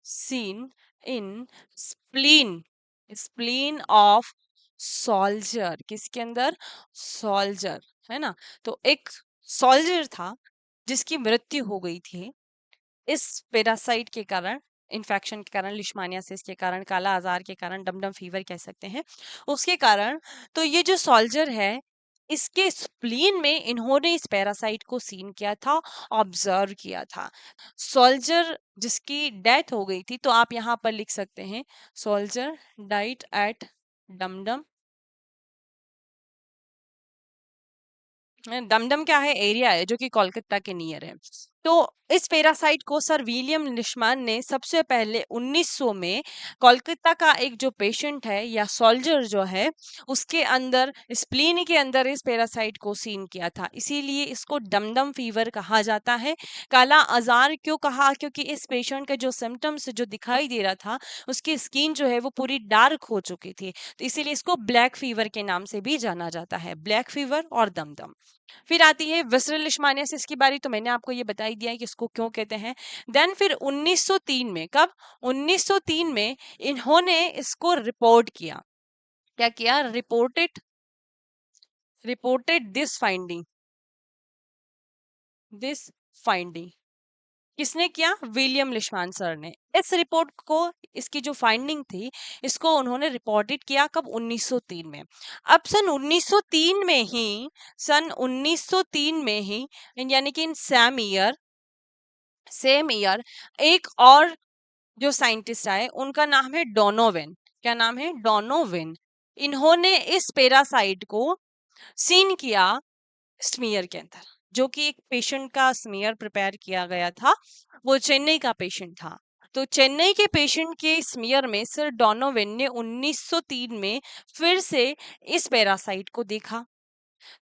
seen in spleen, spleen of soldier. किसके अंदर? सोल्जर, है ना। तो एक सोल्जर था जिसकी मृत्यु हो गई थी इस पैरासाइट के कारण, इन्फेक्शन के कारण, लिशमानियासिस के कारण, काला आजार के कारण, डमडम फीवर कह सकते हैं, उसके कारण। तो ये जो सोल्जर है, इसके स्प्लीन में इन्होंने इस पैरासाइट को सीन किया था, ऑब्जर्व किया था। सोल्जर जिसकी डेथ हो गई थी, तो आप यहाँ पर लिख सकते हैं soldier died at Dumdum. Dumdum क्या है? एरिया है जो कि कोलकाता के नियर है। तो इस पैरासाइट को सर विलियम लिशमान ने सबसे पहले 1900 में कोलकाता का एक जो पेशेंट है या सोल्जर जो है, उसके अंदर, स्प्लीन के अंदर इस पैरासाइट को सीन किया था, इसीलिए इसको डमडम फीवर कहा जाता है। काला आजार क्यों कहा? क्योंकि इस पेशेंट का जो सिम्टम्स जो दिखाई दे रहा था, उसकी स्किन जो है वो पूरी डार्क हो चुकी थी, तो इसीलिए इसको ब्लैक फीवर के नाम से भी जाना जाता है, ब्लैक फीवर और दमदम। फिर आती है विसरल लिशमानियासिस की बारी, तो मैंने आपको ये बता ही दिया है कि इसको क्यों कहते हैं। देन फिर 1903 में, कब? 1903 में इन्होंने इसको रिपोर्ट किया। क्या किया? Reported, reported this finding, this finding. किसने किया? विलियम लिशमान सर ने। इस रिपोर्ट को, इसकी जो फाइंडिंग थी, इसको उन्होंने रिपोर्टेड किया कब? 1903 में। अब सन 1903 में ही, सन 1903 में ही, यानी कि इन सेम ईयर एक और जो साइंटिस्ट आए, उनका नाम है डोनोवेन। क्या नाम है? डोनोवेन। इन्होंने इस पैरासाइट को सीन किया स्मीयर के अंदर, जो कि एक पेशेंट का स्मीयर प्रिपेयर किया गया था, वो चेन्नई का पेशेंट था। तो चेन्नई के पेशेंट के स्मीयर में सर डोनोवेन ने 1903 में फिर से इस पैरासाइट को देखा।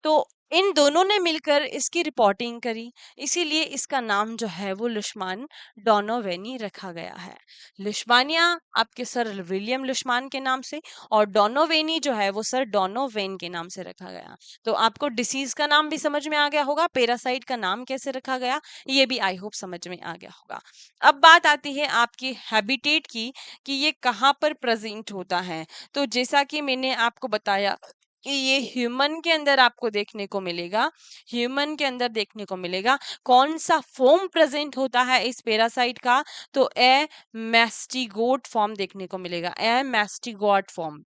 तो इन दोनों ने मिलकर इसकी रिपोर्टिंग करी, इसीलिए इसका नाम जो है वो लिशमान डोनोवेनी रखा गया है। लिशमानिया आपके सर विलियम लिशमान के नाम से, और डोनोवेनी जो है वो सर डोनोवेन के नाम से रखा गया। तो आपको डिसीज का नाम भी समझ में आ गया होगा, पैरासाइट का नाम कैसे रखा गया ये भी आई होप समझ में आ गया होगा। अब बात आती है आपकी हैबिटेट की, कि ये कहाँ पर प्रेजेंट होता है। तो जैसा कि मैंने आपको बताया कि ये ह्यूमन के अंदर आपको देखने को मिलेगा, ह्यूमन के अंदर देखने को मिलेगा। कौन सा फॉर्म प्रेजेंट होता है इस पैरासाइट का? तो ए मैस्टिगोट फॉर्म देखने को मिलेगा, ए मैस्टिगोट फॉर्म।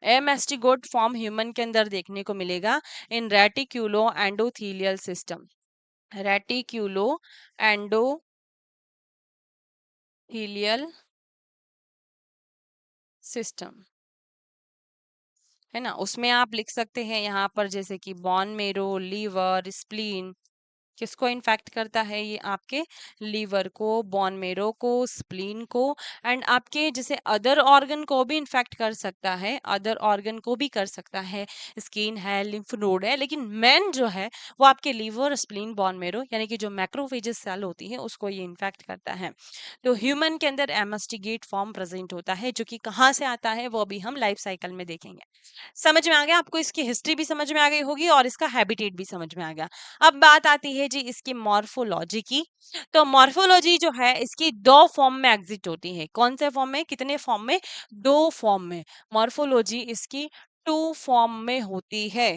ए मैस्टिगोट फॉर्म ह्यूमन के अंदर देखने को मिलेगा इन रेटिक्यूलो endothelial system, reticulo endothelial system, है ना। उसमें आप लिख सकते हैं यहाँ पर जैसे कि बॉन मेरो, लीवर, स्प्लीन। किसको इन्फेक्ट करता है? ये आपके लीवर को, बोन मेरो को, स्प्लीन को, एंड आपके जैसे अदर ऑर्गन को भी इन्फेक्ट कर सकता है, अदर ऑर्गन को भी कर सकता है, स्किन है, लिम्फ नोड है, लेकिन मेन जो है वो आपके लीवर, स्प्लीन, बोन मेरो, यानी कि जो मैक्रोफेजेस सेल होती है उसको ये इन्फेक्ट करता है। तो ह्यूमन के अंदर एमास्टिगेट फॉर्म प्रेजेंट होता है, जो कि कहाँ से आता है वो अभी हम लाइफ साइकिल में देखेंगे। समझ में आ गया आपको? इसकी हिस्ट्री भी समझ में आ गई होगी और इसका हैबिटेट भी समझ में आ गया। अब बात आती है है जी इसकी मॉर्फोलॉजी की। तो मॉर्फोलॉजी जो है इसकी दो फॉर्म में एग्जिट होती है। कौन से फॉर्म में, कितने फॉर्म में? दो फॉर्म में। मॉर्फोलॉजी इसकी टू फॉर्म में होती है।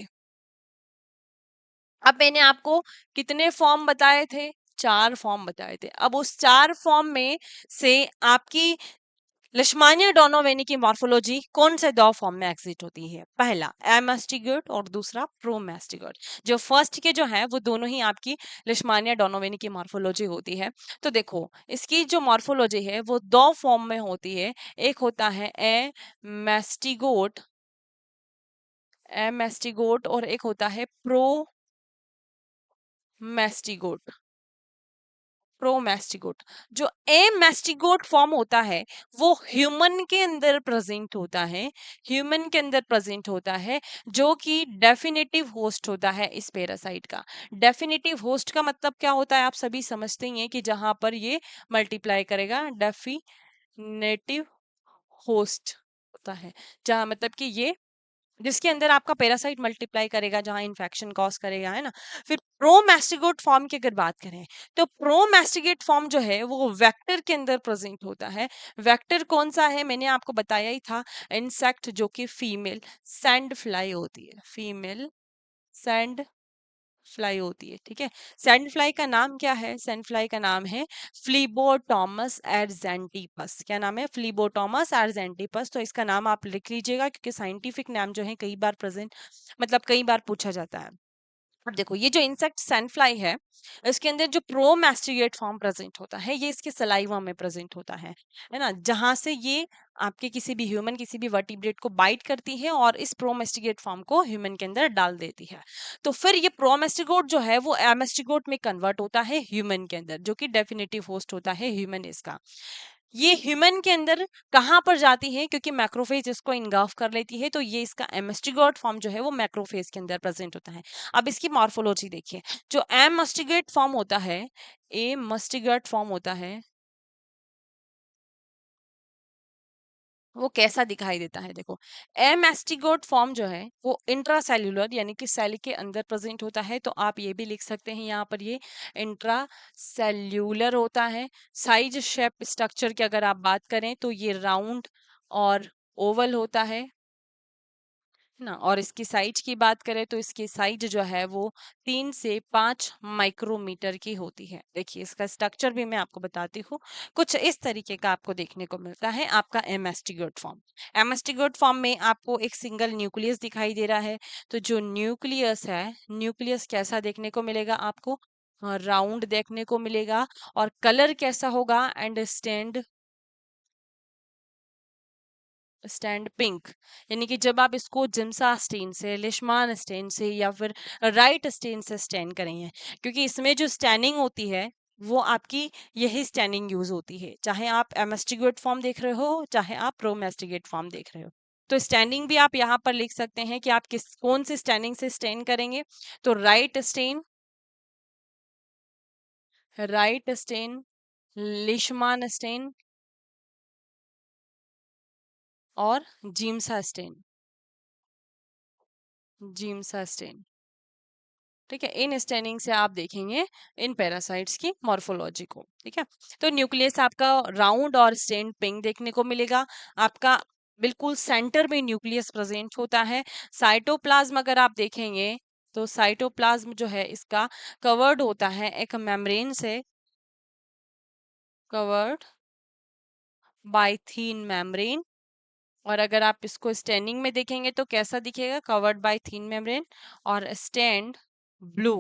अब मैंने आपको कितने फॉर्म बताए थे? चार फॉर्म बताए थे। अब उस चार फॉर्म में से आपकी लिशमानिया डोनोवेनी की मॉर्फोलॉजी कौन से दो फॉर्म में एग्जिट होती है? पहला एमास्टिगोट और दूसरा प्रोमास्टिगोट। जो फर्स्ट के जो है वो दोनों ही आपकी लिशमानिया डोनोवेनी की मॉर्फोलॉजी होती है। तो देखो इसकी जो मॉर्फोलॉजी है वो दो फॉर्म में होती है। एक होता है एमास्टिगोट, एमास्टिगोट, और एक होता है प्रोमास्टिगोट, प्रोमास्टिगोट। जो एमास्टिगोट फॉर्म होता है वो ह्यूमन के अंदर प्रेजेंट होता है, ह्यूमन के अंदर प्रेजेंट होता है, जो कि डेफिनेटिव होस्ट होता है इस पैरासाइट का। डेफिनेटिव होस्ट का मतलब क्या होता है? आप सभी समझते ही हैं कि जहां पर ये मल्टीप्लाई करेगा, डेफिनेटिव होस्ट होता है, जहां मतलब कि ये जिसके अंदर आपका पैरासाइट मल्टीप्लाई करेगा, जहां इन्फेक्शन कॉज करेगा, है ना। फिर प्रोमास्टिगोट फॉर्म की अगर बात करें तो प्रोमास्टिगेट फॉर्म जो है वो वेक्टर के अंदर प्रेजेंट होता है। वेक्टर कौन सा है? मैंने आपको बताया ही था, इंसेक्ट जो कि फीमेल सैंड फ्लाई होती है, फीमेल सैंड फ्लाई होती है, ठीक है। सैंड फ्लाई का नाम क्या है? सैंड फ्लाई का नाम है फ्लीबोटॉमस एर्जेंटिपस। क्या नाम है? फ्लीबोटॉमस एर्जेंटिपस। तो इसका नाम आप लिख लीजिएगा क्योंकि साइंटिफिक नाम जो है कई बार प्रेजेंट मतलब कई बार पूछा जाता है। अब देखो ये जो इंसेक्ट सैंडफ्लाई है इसके अंदर जो प्रोमास्टिगेट फॉर्म प्रेजेंट होता है ये इसके सलाइवा में प्रेजेंट होता है ना, जहां से ये आपके किसी भी ह्यूमन किसी भी वर्टिब्रेट को बाइट करती है और इस प्रोमास्टिगेट फॉर्म को ह्यूमन के अंदर डाल देती है। तो फिर ये प्रोमास्टिगोट जो है वो एमास्टिगोट में कन्वर्ट होता है ह्यूमन के अंदर, जो कि डेफिनेटिव होस्ट होता है ह्यूमन इसका। ये ह्यूमन के अंदर कहाँ पर जाती है? क्योंकि मैक्रोफेज इसको इंगल्फ कर लेती है, तो ये इसका एमास्टिगोट फॉर्म जो है वो मैक्रोफेज के अंदर प्रेजेंट होता है। अब इसकी मॉर्फोलॉजी देखिए। जो एमास्टिगेट फॉर्म होता है, एमास्टिगेट फॉर्म होता है, वो कैसा दिखाई देता है? देखो एमास्टिगोट फॉर्म जो है वो इंट्रासेल्यूलर यानी कि सेल के अंदर प्रेजेंट होता है। तो आप ये भी लिख सकते हैं यहाँ पर, ये इंट्रासेल्यूलर होता है। साइज शेप स्ट्रक्चर की अगर आप बात करें तो ये राउंड और ओवल होता है ना। और इसकी साइज की बात करें तो इसकी साइज जो है वो 3 से 5 माइक्रोमीटर की होती है। देखिए इसका स्ट्रक्चर भी मैं आपको बताती हूँ। कुछ इस तरीके का आपको देखने को मिलता है आपका एमास्टिगोट फॉर्म। एमास्टिगोट फॉर्म में आपको एक सिंगल न्यूक्लियस दिखाई दे रहा है। तो जो न्यूक्लियस है, न्यूक्लियस कैसा देखने को मिलेगा आपको? राउंड देखने को मिलेगा। और कलर कैसा होगा? And stand pink. यानी कि जब आप इसको जिम्सा स्टेन से, लिशमान स्टेन से या फिर राइट स्टेन से स्टैन करेंगे, क्योंकि इसमें जो स्टैनिंग होती है वो आपकी यही स्टैनिंग यूज होती है, चाहे आप एमास्टिगेट फॉर्म देख रहे हो चाहे आप प्रोमास्टिगेट फॉर्म देख रहे हो। तो स्टैंडिंग भी आप यहाँ पर लिख सकते हैं कि आप किस कौन सी स्टैंडिंग से स्टैन करेंगे। तो Wright stain, Wright stain, Leishman stain और जिम्सा स्टेन, जिम्सा स्टेन। ठीक है, इन स्टेनिंग से आप देखेंगे इन पैरासाइट्स की मॉर्फोलॉजी को। ठीक है, तो न्यूक्लियस आपका राउंड और स्टेन पिंक देखने को मिलेगा। आपका बिल्कुल सेंटर में न्यूक्लियस प्रेजेंट होता है। साइटोप्लाज्म अगर आप देखेंगे तो साइटोप्लाज्म जो है इसका कवर्ड होता है एक मेम्ब्रेन से, कवर्ड बाय थीन मेम्ब्रेन। और अगर आप इसको स्टैंडिंग में देखेंगे तो कैसा दिखेगा? कवर्ड बाय थीन मेम्ब्रेन और स्टैंड ब्लू।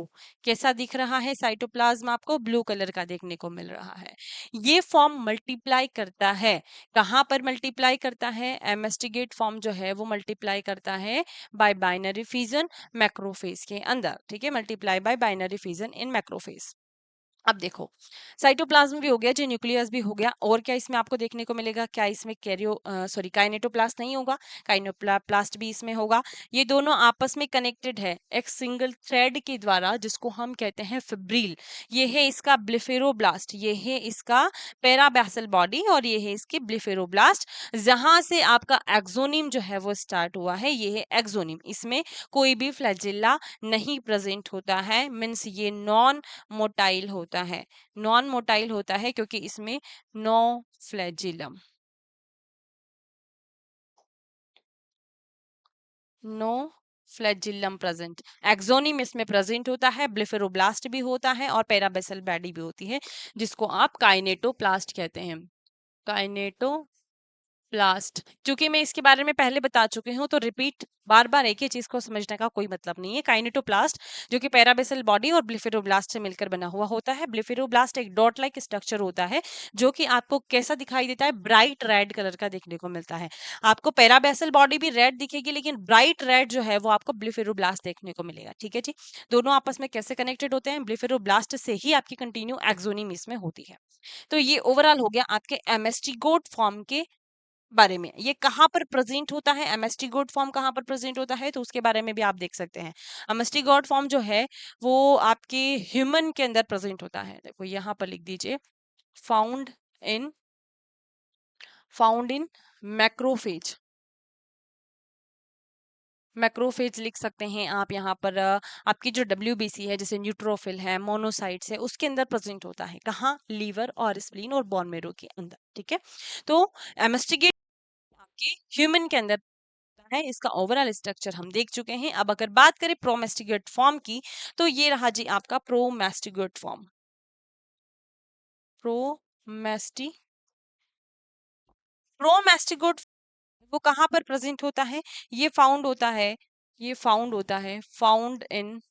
कैसा दिख रहा है? साइटोप्लाज्म आपको ब्लू कलर का देखने को मिल रहा है। ये फॉर्म मल्टीप्लाई करता है। कहाँ पर मल्टीप्लाई करता है? एमेस्टिगेट फॉर्म जो है वो मल्टीप्लाई करता है बाय बाइनरी फिजन मैक्रोफेज के अंदर। ठीक है, multiply by binary fission in macrophage. अब देखो, साइटोप्लाज्म भी हो गया, जो न्यूक्लियस भी हो गया, और क्या इसमें आपको देखने को मिलेगा? क्या इसमें काइनेटोप्लास्ट नहीं होगा? काइनेटोप्लास्ट भी इसमें होगा। ये दोनों आपस में कनेक्टेड है एक सिंगल थ्रेड के द्वारा, जिसको हम कहते हैं फिब्रिल। ये है इसका ब्लिफेरोब्लास्ट, ये है इसका पैराबैसल बॉडी, और ये है इसकी ब्लिफेरोब्लास्ट। जहां से आपका एक्सोनिम जो है वो स्टार्ट हुआ है, ये है एक्सोनिम। इसमें कोई भी फ्लैजिल्ला नहीं प्रेजेंट होता है, मीन्स ये नॉन मोटाइल होता है। नॉन मोटाइल होता है क्योंकि इसमें no flagellum, no flagellum present. Axoneme इसमें प्रेजेंट होता है, ब्लिफेरोब्लास्ट भी होता है, और पैराबेसल बॉडी भी होती है, जिसको आप काइनेटोप्लास्ट कहते हैं। काइनेटो प्लास्ट, क्योंकि मैं इसके बारे में पहले बता चुकी हूँ, तो रिपीट बार बार एक ही चीज को समझने का कोई मतलब नहीं है। काइनेटोप्लास्ट जो कि पैराबेसल बॉडी और ब्लिफेरोब्लास्ट से मिलकर बना हुआ होता है। ब्लिफेरोब्लास्ट एक डॉट लाइक स्ट्रक्चर होता है, जो कि आपको कैसा दिखाई देता है? ब्राइट रेड कलर का देखने को मिलता है। आपको पैराबेसल बॉडी भी रेड दिखेगी, लेकिन ब्राइट रेड जो है वो आपको ब्लिफेरोब्लास्ट देखने को मिलेगा। ठीक है जी। दोनों आपस में कैसे कनेक्टेड होते हैं? ब्लिफेरोब्लास्ट से ही आपकी कंटिन्यू एक्सोनिम इसमें होती है। तो ये ओवरऑल हो गया आपके एमएसटी-गोट फॉर्म के बारे में। ये कहाँ पर प्रेजेंट होता है? एमएसटी-गोट फॉर्म कहाँ पर प्रेजेंट होता है, तो उसके बारे में भी आप देख सकते हैं। एमएसटी-गोट फॉर्म जो है वो आपके ह्यूमन के अंदर प्रेजेंट होता है। देखो यहाँ पर लिख दीजिए, found in found in macrophage. Macrophage लिख सकते हैं आप यहाँ पर। आपकी जो डब्ल्यूबीसी है, जैसे न्यूट्रोफिल है, मोनोसाइट्स है, उसके अंदर प्रेजेंट होता है। कहाँ? लीवर और स्प्लीन और बोन मेरो के अंदर। ठीक है। तो एमएसटी आपके ह्यूमन के अंदर है। इसका ओवरऑल स्ट्रक्चर हम देख चुके हैं। अब अगर बात करें प्रोमेस्टिगेट फॉर्म की, तो ये रहा जी आपका प्रोमेस्टिगेट फॉर्म। प्रोमेस्टि प्रोमेस्टिगेट वो कहाँ पर प्रेजेंट होता है? ये फाउंड होता है फाउंड इन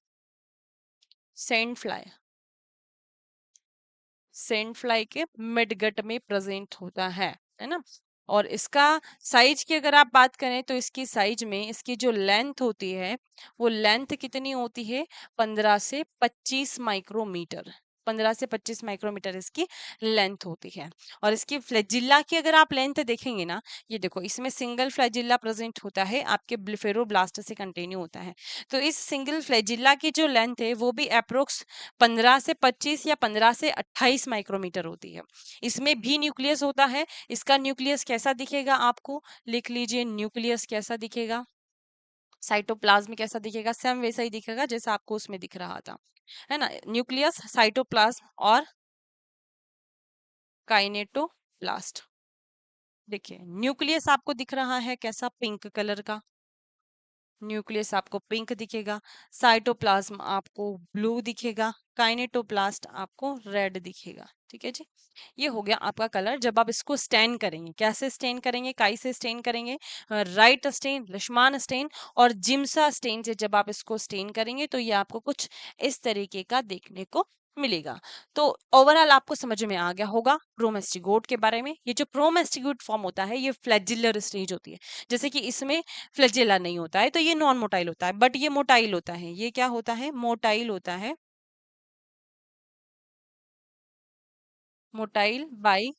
सेंड फ्लाई के मिडगट में प्रेजेंट होता है ना। और इसका साइज की अगर आप बात करें, तो इसकी साइज में इसकी जो लेंथ होती है, वो लेंथ कितनी होती है? 15 से 25 माइक्रोमीटर। 15 से 25 माइक्रोमीटर इसकी लेंथ होती है। और इसकी फ्लैजिल्ला की अगर आप लेंथ देखेंगे ना, ये देखो, इसमें सिंगल फ्लैजिल्ला प्रेजेंट होता है, आपके ब्लिफेरोब्लास्ट से कंटिन्यू होता है। तो इस सिंगल फ्लैजिल्ला की जो लेंथ है, वो भी अप्रोक्स 15 से 25 या 15 से 28 माइक्रोमीटर होती है। इसमें भी न्यूक्लियस होता है। इसका न्यूक्लियस कैसा दिखेगा? आपको लिख लीजिए, न्यूक्लियस कैसा दिखेगा? साइटोप्लाज्म कैसा दिखेगा? सेम वैसा ही दिखेगा जैसा आपको उसमें दिख रहा था, है ना। न्यूक्लियस, साइटोप्लाज्म और काइनेटोप्लास्ट। देखिए, न्यूक्लियस आपको दिख रहा है कैसा? पिंक कलर का। न्यूक्लियस आपको पिंक दिखेगा। साइटोप्लाज्म आपको ब्लू दिखेगा। काइनेटोप्लास्ट आपको रेड दिखेगा। ठीक है जी। ये हो गया आपका कलर। जब आप इसको स्टेन करेंगे, कैसे स्टेन करेंगे? काई से स्टेन करेंगे, राइट स्टेन, लिशमान स्टेन और जिम्सा स्टेन से जब आप इसको स्टेन करेंगे, तो ये आपको कुछ इस तरीके का देखने को मिलेगा। तो ओवरऑल आपको समझ में आ गया होगा प्रोमेस्टिगोट के बारे में। ये जो प्रोमेस्टिगोट फॉर्म होता है, ये फ्लैजिलर स्टेज होती है। जैसे कि इसमें फ्लैजिला नहीं होता है, तो ये नॉन मोटाइल होता है, बट ये मोटाइल होता है। ये क्या होता है? मोटाइल होता है। Motile by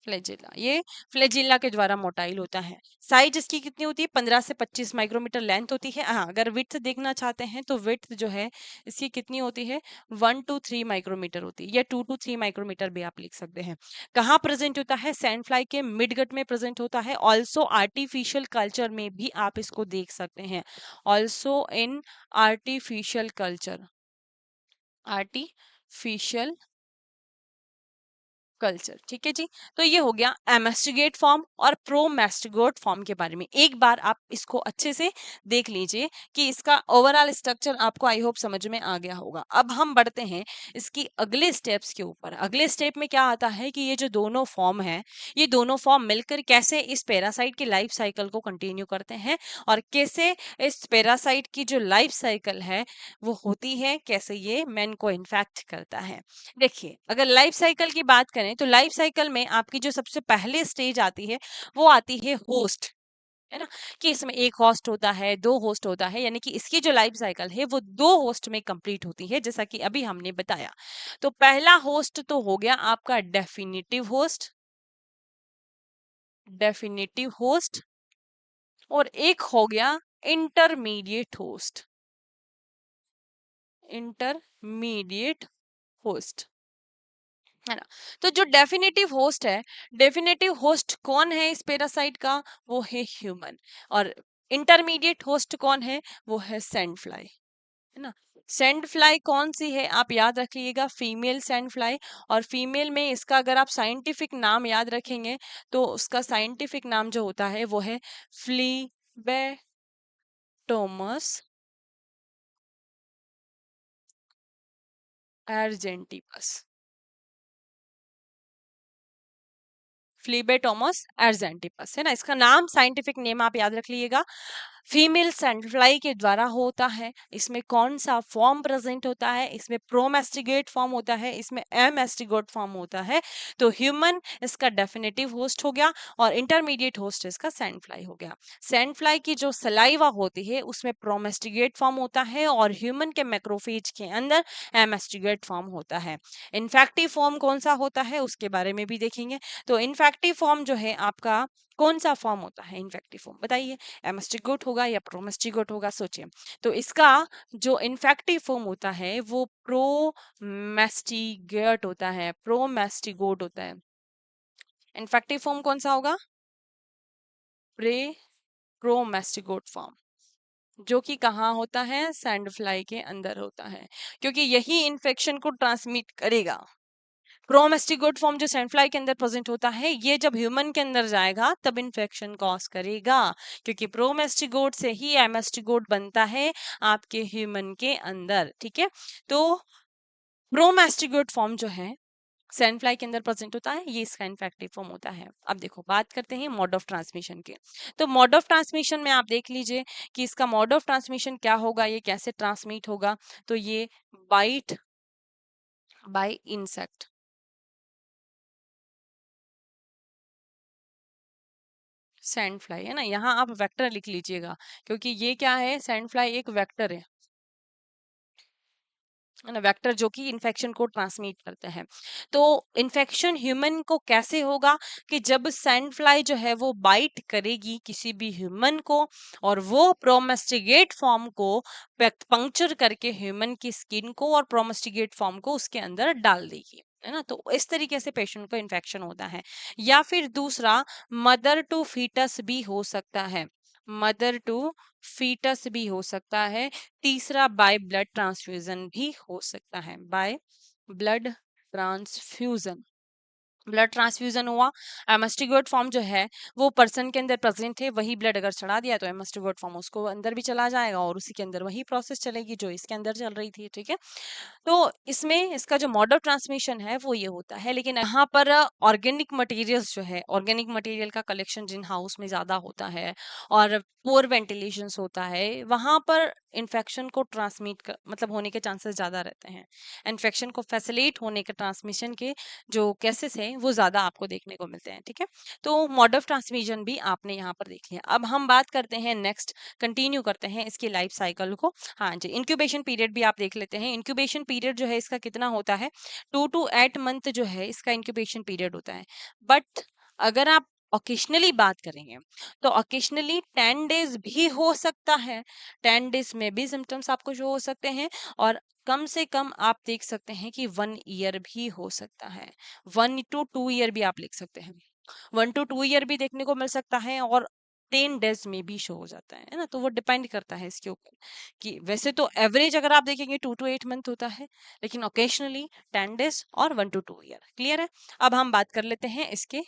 flagella. ये फ्लैजिला के द्वारा मोटाइल होता है। साइज इसकी कितनी होती है? 15 से 25 माइक्रोमीटर लेंथ होती है। हाँ, अगर विड्थ देखना चाहते हैं, तो विड्थ जो है इसकी कितनी होती है? 1 to 3 माइक्रोमीटर होती है, या 2 to 3 माइक्रोमीटर भी आप लिख सकते हैं। कहाँ प्रेजेंट होता है? सैंड फ्लाई के मिडगट में प्रेजेंट होता है। ऑल्सो आर्टिफिशियल कल्चर में भी आप इसको देख सकते हैं। Also in artificial culture, artificial culture. ठीक है जी। तो ये हो गया एमेस्टिगेट फॉर्म और प्रोमेस्टिगेट फॉर्म के बारे में। एक बार आप इसको अच्छे से देख लीजिए कि इसका ओवरऑल स्ट्रक्चर आपको आई होप समझ में आ गया होगा। अब हम बढ़ते हैं इसकी अगले स्टेप्स के ऊपर। अगले स्टेप में क्या आता है कि ये जो दोनों फॉर्म है, ये दोनों फॉर्म मिलकर कैसे इस पैरासाइट की लाइफ साइकिल को कंटिन्यू करते हैं, और कैसे इस पैरासाइट की जो लाइफ साइकिल है वो होती है, कैसे ये मैन को इन्फेक्ट करता है। देखिए, अगर लाइफ साइकिल की बात करें, तो लाइफ साइकिल में आपकी जो सबसे पहले स्टेज आती है, वो आती है होस्ट। है ना, कि इसमें एक होस्ट होता है, दो होस्ट होता है, यानी कि इसकी जो लाइफ साइकिल है वो दो होस्ट में कंप्लीट होती है, जैसा कि अभी हमने बताया। तो पहला होस्ट तो हो गया आपका डेफिनेटिव होस्ट, डेफिनेटिव होस्ट, और एक हो गया इंटरमीडिएट होस्ट, इंटरमीडिएट होस्ट, है ना। तो जो डेफिनेटिव होस्ट है, डेफिनेटिव होस्ट कौन है इस पैरासाइट का, वो है ह्यूमन। और इंटरमीडिएट होस्ट कौन है, वो है सैंड फ्लाई, है ना। सैंड फ्लाई कौन सी है, आप याद रखिएगा, फीमेल सैंड फ्लाई। और फीमेल में इसका अगर आप साइंटिफिक नाम याद रखेंगे तो उसका साइंटिफिक नाम जो होता है वो है फ्लीबेटोमस एर्जेंटिपस, फ्लीबेटोमस एर्जेंटिपस, है ना। इसका नाम, साइंटिफिक नेम आप याद रख लीजिएगा। फीमेल सैंडफ्लाई के द्वारा होता है। इसमें कौन सा फॉर्म प्रेजेंट होता है, इसमें प्रोमेस्टिगेट फॉर्म होता है, इसमें एमेस्टिगेट फॉर्म होता है। तो ह्यूमन इसका डेफिनेटिव होस्ट हो गया और इंटरमीडिएट होस्ट इसका सैंडफ्लाई हो गया। सैंडफ्लाई की जो सलाइवा होती है उसमें प्रोमेस्टिगेट फॉर्म होता है और ह्यूमन के मैक्रोफेज के अंदर एमेस्टिगेट फॉर्म होता है। इन्फेक्टिव फॉर्म कौन सा होता है उसके बारे में भी देखेंगे। तो इन्फेक्टिव फॉर्म जो है आपका, कौन सा फॉर्म होता है इन्फेक्टिव फॉर्म, बताइए। एमस्टिगोट होगा या प्रोमेस्टिगोट होगा, सोचिए। तो इसका जो इन्फेक्टिव फॉर्म होता है वो प्रोमेस्टिगेट होता है, प्रोमेस्टिगोट होता है। इन्फेक्टिव फॉर्म कौन सा होगा, प्रे प्रोमेस्टिगोट फॉर्म, जो कि कहाँ होता है, सैंड फ्लाई के अंदर होता है, क्योंकि यही इन्फेक्शन को ट्रांसमिट करेगा। प्रोमेस्टिगोट फॉर्म जो सैंडफ्लाई के अंदर प्रेजेंट होता है, ये जब ह्यूमन के अंदर जाएगा तब इन्फेक्शन कॉज करेगा, क्योंकि प्रोमेस्टिगोट से ही एमेस्टिगोट बनता है आपके ह्यूमन के अंदर, ठीक है। तो प्रोमेस्टिगोट फॉर्म जो है सैंडफ्लाई के अंदर प्रेजेंट होता है, ये इसका इन्फेक्टिव फॉर्म होता है। अब देखो, बात करते हैं मोड ऑफ ट्रांसमिशन के। तो मोड ऑफ ट्रांसमिशन में आप देख लीजिए कि इसका मोड ऑफ ट्रांसमिशन क्या होगा, ये कैसे ट्रांसमिट होगा। तो ये bite by insect, sand fly, है ना। यहाँ आप वेक्टर लिख लीजिएगा, क्योंकि ये क्या है, सैंड फ्लाई एक वेक्टर है ना, वेक्टर जो कि इन्फेक्शन को ट्रांसमिट करते हैं। तो इन्फेक्शन ह्यूमन को कैसे होगा, कि जब सैंड फ्लाई जो है वो बाइट करेगी किसी भी ह्यूमन को और वो प्रोमेस्टिगेट फॉर्म को पंक्चर करके ह्यूमन की स्किन को और प्रोमेस्टिगेट फॉर्म को उसके अंदर डाल देगी, है ना। तो इस तरीके से पेशेंट को इन्फेक्शन होता है। या फिर दूसरा, मदर टू फीटस भी हो सकता है, मदर टू फीटस भी हो सकता है। तीसरा, बाय ब्लड ट्रांसफ्यूजन भी हो सकता है, by blood transfusion, blood transfusion हुआ। एमस्टिगोट फॉर्म जो है वो पर्सन के अंदर प्रेजेंट है, वही ब्लड अगर चढ़ा दिया तो एमस्टिगोट फॉर्म उसको अंदर भी चला जाएगा और उसी के अंदर वही प्रोसेस चलेगी जो इसके अंदर चल रही थी, ठीक है। तो इसमें इसका जो मोड ऑफ ट्रांसमिशन है वो ये होता है। लेकिन यहाँ पर ऑर्गेनिक मटेरियल्स जो है, ऑर्गेनिक मटेरियल का कलेक्शन जिन हाउस में ज्यादा होता है और पोर वेंटिलेशन होता है, वहां पर इन्फेक्शन को मतलब होने के चांसेस ज्यादा रहते हैं। इन्फेक्शन को फैसिलिटेट होने के ट्रांसमिशन के जो केसेस हैं वो ज्यादा आपको देखने को मिलते हैं, ठीक है। तो मोड ऑफ ट्रांसमिशन भी आपने यहाँ पर देख लिया। अब हम बात करते हैं नेक्स्ट, कंटिन्यू करते हैं इसकी लाइफ साइकिल को। हाँ जी, इंक्यूबेशन पीरियड भी आप देख लेते हैं। इंक्यूबेशन पीरियड जो है इसका कितना होता है, 2 to 8 मंथ जो है इसका इंक्यूबेशन पीरियड होता है। बट अगर आप ओकेशनली बात करेंगे तो ओकेशनली 10 डेज भी हो सकता है, 10 डेज में भी सिम्टम्स आपको शो हो सकते हैं। और कम से कम आप देख सकते हैं कि 1 ईयर भी हो सकता है, 1 to 2 ईयर भी आप लिख सकते हैं, 1 to 2 ईयर भी देखने को मिल सकता है और 10 डेज में भी शो हो जाता है ना। तो वो डिपेंड करता है इसके ऊपर कि वैसे तो एवरेज अगर आप देखेंगे 2 to 8 मंथ होता है, लेकिन ओकेशनली 10 डेज और 1 to 2 ईयर, क्लियर है। अब हम बात कर लेते हैं इसके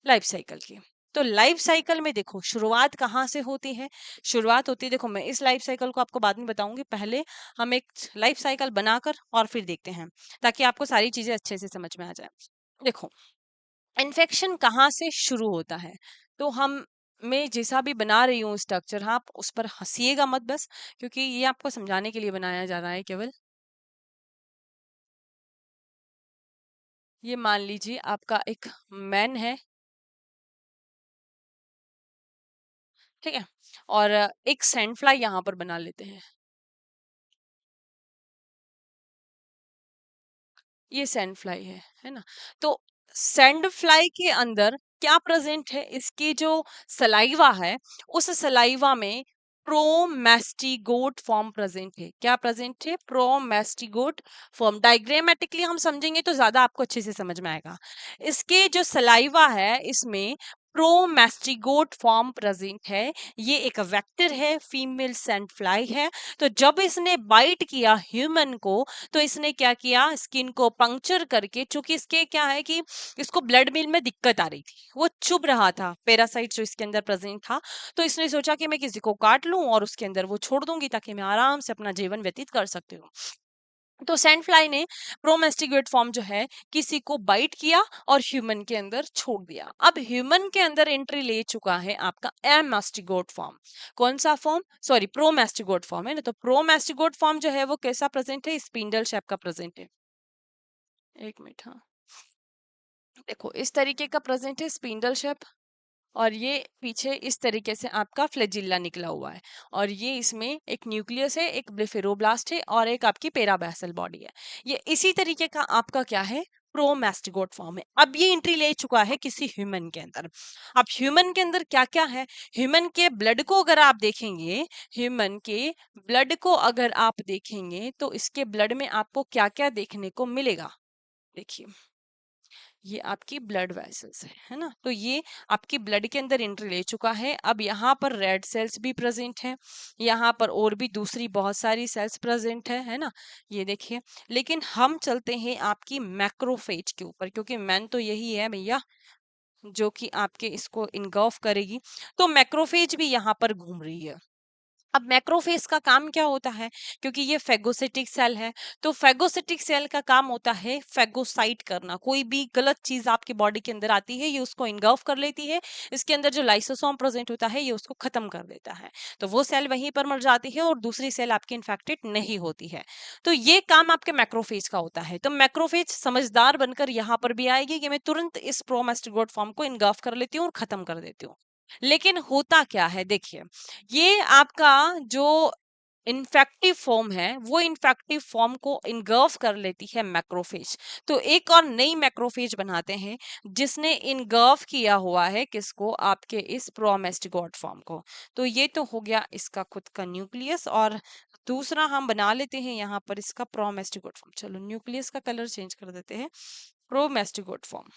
लाइफ साइकिल की। तो लाइफ साइकिल में देखो शुरुआत कहाँ से होती है, शुरुआत होती है, देखो मैं इस लाइफ साइकिल को आपको बाद में बताऊंगी, पहले हम एक लाइफ साइकिल बनाकर और फिर देखते हैं, ताकि आपको सारी चीजें अच्छे से समझ में आ जाए। देखो, इन्फेक्शन कहाँ से शुरू होता है, तो हम मैं जैसा भी बना रही हूँ स्ट्रक्चर, हाँ, आप उस पर हंसिएगा मत बस, क्योंकि ये आपको समझाने के लिए बनाया जा रहा है केवल। ये मान लीजिए आपका एक मैन है, ठीक है। और एक सैंड फ्लाई यहाँ पर बना लेते हैं। ये सैंड फ्लाई है ना? तो सैंड फ्लाई के अंदर क्या प्रेजेंट है? इसकी जो सलाइवा है, उस सलाइवा में प्रोमेस्टिगोट फॉर्म प्रेजेंट है। क्या प्रेजेंट है? प्रोमेस्टिगोट फॉर्म। डायग्रामेटिकली हम समझेंगे तो ज्यादा आपको अच्छे से समझ में आएगा। इसके जो सलाइवा है, इसमें प्रोमेस्टिगोट फॉर्म प्रेजेंट है। ये एक वेक्टर है, फीमेल सैंड फ्लाई है। तो जब इसने बाइट किया ह्यूमन को, तो इसने क्या किया? स्किन को पंक्चर करके, चूंकि इसके क्या है कि इसको ब्लड मिल में दिक्कत आ रही थी, वो चुभ रहा था पैरासाइट जो इसके अंदर प्रेजेंट था। तो इसने सोचा कि मैं किसी को काट लूं और उसके अंदर वो छोड़ दूंगी ताकि मैं आराम से अपना जीवन व्यतीत कर सकती हूँ। तो सैंड फ्लाई ने प्रोमेस्टिगेट फॉर्म जो है, किसी को बाइट किया और ह्यूमन के अंदर छोड़ दिया। अब ह्यूमन के अंदर एंट्री ले चुका है आपका एमास्टिगोट फॉर्म। कौन सा फॉर्म? सॉरी, प्रोमेस्टिगोट फॉर्म है ना। तो प्रोमेस्टिगोट फॉर्म जो है वो कैसा प्रेजेंट है? स्पिंडल शेप का प्रेजेंट है। एक मिनट, हाँ, देखो इस तरीके का प्रेजेंट है, स्पिंडल शेप। और ये पीछे इस तरीके से आपका फ्लैजिल्ला निकला हुआ है। और ये इसमें एक न्यूक्लियस है, एक ब्लेफेरोब्लास्ट है और एक आपकी पेराबैसल बॉडी है। ये इसी तरीके का आपका क्या है? प्रोमेस्टिगोट फॉर्म है। अब ये एंट्री ले चुका है किसी ह्यूमन के अंदर। अब ह्यूमन के अंदर क्या क्या है? ह्यूमन के ब्लड को अगर आप देखेंगे, ह्यूमन के ब्लड को अगर आप देखेंगे तो इसके ब्लड में आपको क्या क्या देखने को मिलेगा? देखिए, ये आपकी ब्लड वेसल्स है ना। तो ये आपकी ब्लड के अंदर एंट्री ले चुका है। अब यहाँ पर रेड सेल्स भी प्रेजेंट है, यहाँ पर और भी दूसरी बहुत सारी सेल्स प्रेजेंट है ना। ये देखिए, लेकिन हम चलते हैं आपकी मैक्रोफेज के ऊपर, क्योंकि मैन तो यही है भैया जो कि आपके इसको इनगल्फ करेगी। तो मैक्रोफेज भी यहाँ पर घूम रही है। अब मैक्रोफेज का काम क्या होता है? क्योंकि ये फेगोसिटिक सेल है, तो फेगोसिटिक सेल का काम होता है फेगोसाइट करना। कोई भी गलत चीज आपकी बॉडी के अंदर आती है, ये उसको इनगल्फ कर लेती है। इसके अंदर जो लाइसोसोम प्रेजेंट होता है, ये उसको खत्म कर देता है। तो वो सेल वहीं पर मर जाती है और दूसरी सेल आपकी इन्फेक्टेड नहीं होती है। तो ये काम आपके मैक्रोफेज का होता है। तो मैक्रोफेज समझदार बनकर यहाँ पर भी आएगी कि मैं तुरंत इस प्रोमास्टिगोट फॉर्म को इनगल्फ कर लेती हूँ और खत्म कर देती हूँ। लेकिन होता क्या है, देखिए, ये आपका जो इन्फेक्टिव फॉर्म है, वो इन्फेक्टिव फॉर्म को इनगर्व कर लेती है मैक्रोफेज। तो एक और नई मैक्रोफेज बनाते हैं जिसने इनगर्व किया हुआ है किसको? आपके इस प्रोमेस्टिगोट फॉर्म को। तो ये तो हो गया इसका खुद का न्यूक्लियस। और दूसरा हम बना लेते हैं यहाँ पर इसका प्रोमेस्टिगोट फॉर्म। चलो न्यूक्लियस का कलर चेंज कर देते हैं, प्रोमेस्टिगोट फॉर्म।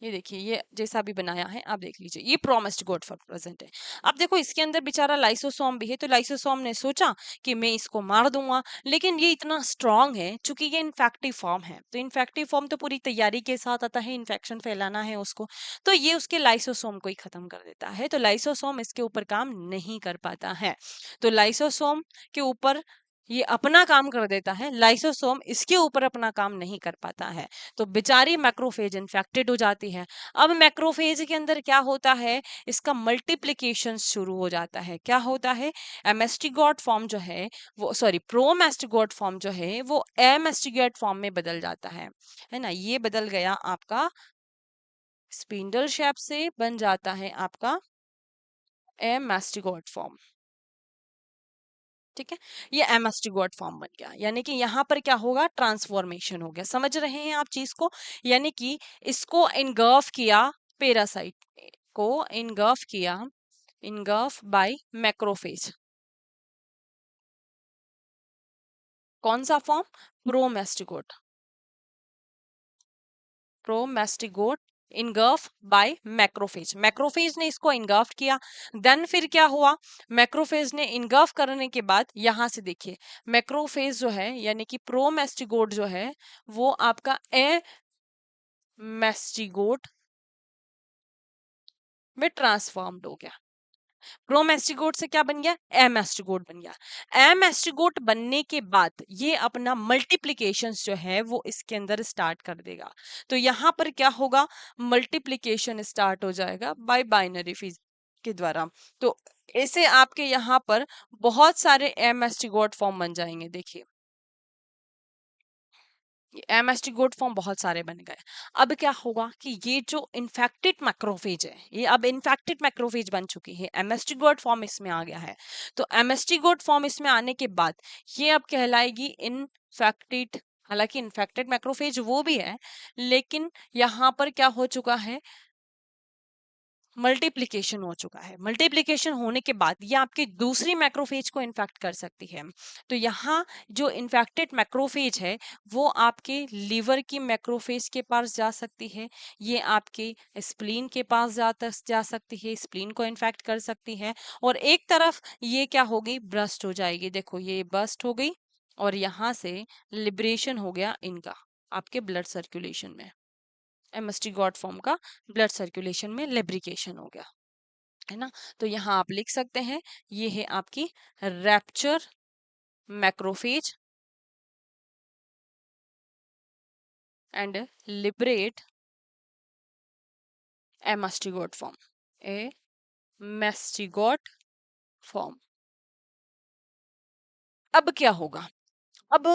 ये देखिए, ये जैसा भी बनाया है आप देख लीजिए, ये प्रोमिस्ड गॉड फॉर प्रेजेंट है। अब देखो इसके अंदर बेचारा लाइसोसोम भी है, तो लाइसोसोम ने सोचा कि मैं इसको मार दूंगा। लेकिन ये इतना स्ट्रांग है, चूंकि ये इन्फेक्टिव फॉर्म है, तो इन्फेक्टिव फॉर्म तो पूरी तैयारी के साथ आता है, इन्फेक्शन फैलाना है उसको। तो ये उसके लाइसोसोम को ही खत्म कर देता है। तो लाइसोसोम इसके ऊपर काम नहीं कर पाता है। तो लाइसोसोम के ऊपर ये अपना काम कर देता है, लाइसोसोम इसके ऊपर अपना काम नहीं कर पाता है। तो बेचारी मैक्रोफेज इन्फेक्टेड हो जाती है। अब मैक्रोफेज के अंदर क्या होता है? इसका मल्टीप्लिकेशन शुरू हो जाता है। क्या होता है? एमेस्टिगोट फॉर्म जो है वो, सॉरी, प्रोमेस्टिगोट फॉर्म जो है वो एमेस्टिगेट फॉर्म में बदल जाता है ना। ये बदल गया आपका, स्पिंडल शेप से बन जाता है आपका एमेस्टिगोट फॉर्म। ठीक है, ये एमास्टिगोट फॉर्म बन गया। यानी कि यहाँ पर क्या होगा? ट्रांसफॉर्मेशन हो गया। समझ रहे हैं आप चीज को? यानी कि इसको इनगर्फ किया, पैरासाइट को इनगर्फ किया, इनगर्फ बाय मैक्रोफेज। कौन सा form? Promastigote. Promastigote engulf by macrophage. Macrophage ने इसको इनगर्फ किया। देन फिर क्या हुआ? मैक्रोफेज ने इनगर्फ करने के बाद यहां से देखिए, मैक्रोफेज जो है यानी कि प्रोमेस्टिगोट जो है वो आपका एमेस्टिगोट में ट्रांसफॉर्म्ड हो गया। प्रोमेस्टिगोट से क्या बन गया? एमेस्टिगोट बन गया। एमेस्टिगोट बनने के बाद ये अपना मल्टीप्लिकेशंस जो है वो इसके अंदर स्टार्ट कर देगा। तो यहाँ पर क्या होगा? मल्टीप्लिकेशन स्टार्ट हो जाएगा बाय बाइनरी फिजिक्स के द्वारा। तो ऐसे आपके यहाँ पर बहुत सारे एमेस्टिगोट फॉर्म बन जाएंगे। देखिए, एमएस्टिगोट फॉर्म बहुत सारे बन गए। अब क्या होगा कि ये जो इन्फेक्टेड मैक्रोफेज है, ये अब इन्फेक्टेड मैक्रोफेज बन चुकी है, एमएस्टिगोट फॉर्म इसमें आ गया है। तो एमएस्टिगोट फॉर्म इसमें आने के बाद ये अब कहलाएगी इनफेक्टेड। हालांकि इन्फेक्टेड मैक्रोफेज वो भी है, लेकिन यहाँ पर क्या हो चुका है, मल्टीप्लिकेशन हो चुका है। मल्टीप्लिकेशन होने के बाद ये आपकी दूसरी मैक्रोफेज को इन्फेक्ट कर सकती है। तो यहाँ जो इन्फेक्टेड मैक्रोफेज है वो आपके लीवर की मैक्रोफेज के पास जा सकती है, ये आपके स्प्लीन के पास जा सकती है, स्प्लीन को इन्फेक्ट कर सकती है। और एक तरफ ये क्या होगी, ब्रस्ट हो जाएगी। देखो ये बस्ट हो गई और यहाँ से लिबरेशन हो गया इनका आपके ब्लड सर्कुलेशन में। एमएसटी गॉड फॉर्म का ब्लड सर्कुलेशन में लेब्रिकेशन हो गया, है ना। तो यहाँ आप लिख सकते हैं ये है आपकी rupture macrophage and liberate amastigote form, amastigote form. अब क्या होगा, अब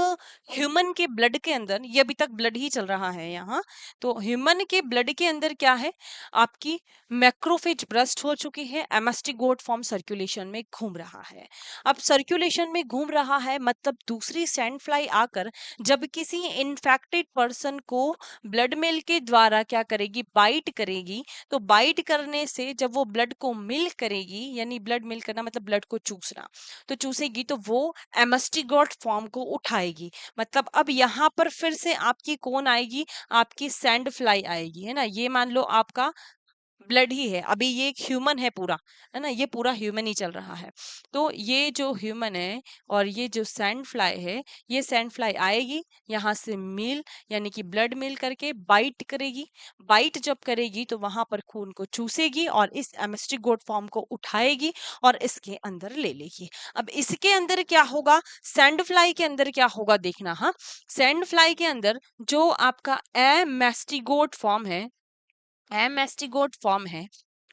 ह्यूमन के ब्लड के अंदर, ये अभी तक ब्लड ही चल रहा है यहाँ, तो ह्यूमन के ब्लड के अंदर क्या है, आपकी मैक्रोफेज ब्रस्ट हो चुकी है, एमास्टिगोट फॉर्म सर्कुलेशन में घूम रहा है। अब सर्कुलेशन में घूम रहा है मतलब दूसरी सैंड फ्लाई आकर जब किसी इन्फेक्टेड पर्सन को ब्लड मिल के द्वारा क्या करेगी, बाइट करेगी। तो बाइट करने से जब वो ब्लड को मिल करेगी, यानी ब्लड मिल करना मतलब ब्लड को चूसना, तो चूसेगी तो वो एमस्टिगोट फॉर्म को उठाएगी। मतलब अब यहाँ पर फिर से आपकी कौन आएगी, आपकी सैंड फ्लाई आएगी, है ना। ये मान लो आपका ब्लड ही है, अभी ये एक ह्यूमन है पूरा, है ना, ये पूरा ह्यूमन ही चल रहा है। तो ये जो ह्यूमन है और ये जो सैंड फ्लाई है, ये सैंड फ्लाई आएगी यहाँ से मिल, यानी कि ब्लड मिल करके बाइट करेगी। बाइट जब करेगी तो वहां पर खून को चूसेगी और इस एमस्टिगोट फॉर्म को उठाएगी और इसके अंदर ले लेगी। अब इसके अंदर क्या होगा, सैंड फ्लाई के अंदर क्या होगा देखना। हाँ, सैंड फ्लाई के अंदर जो आपका एमेस्टिगोट फॉर्म है, एमेस्टिगोट फॉर्म है,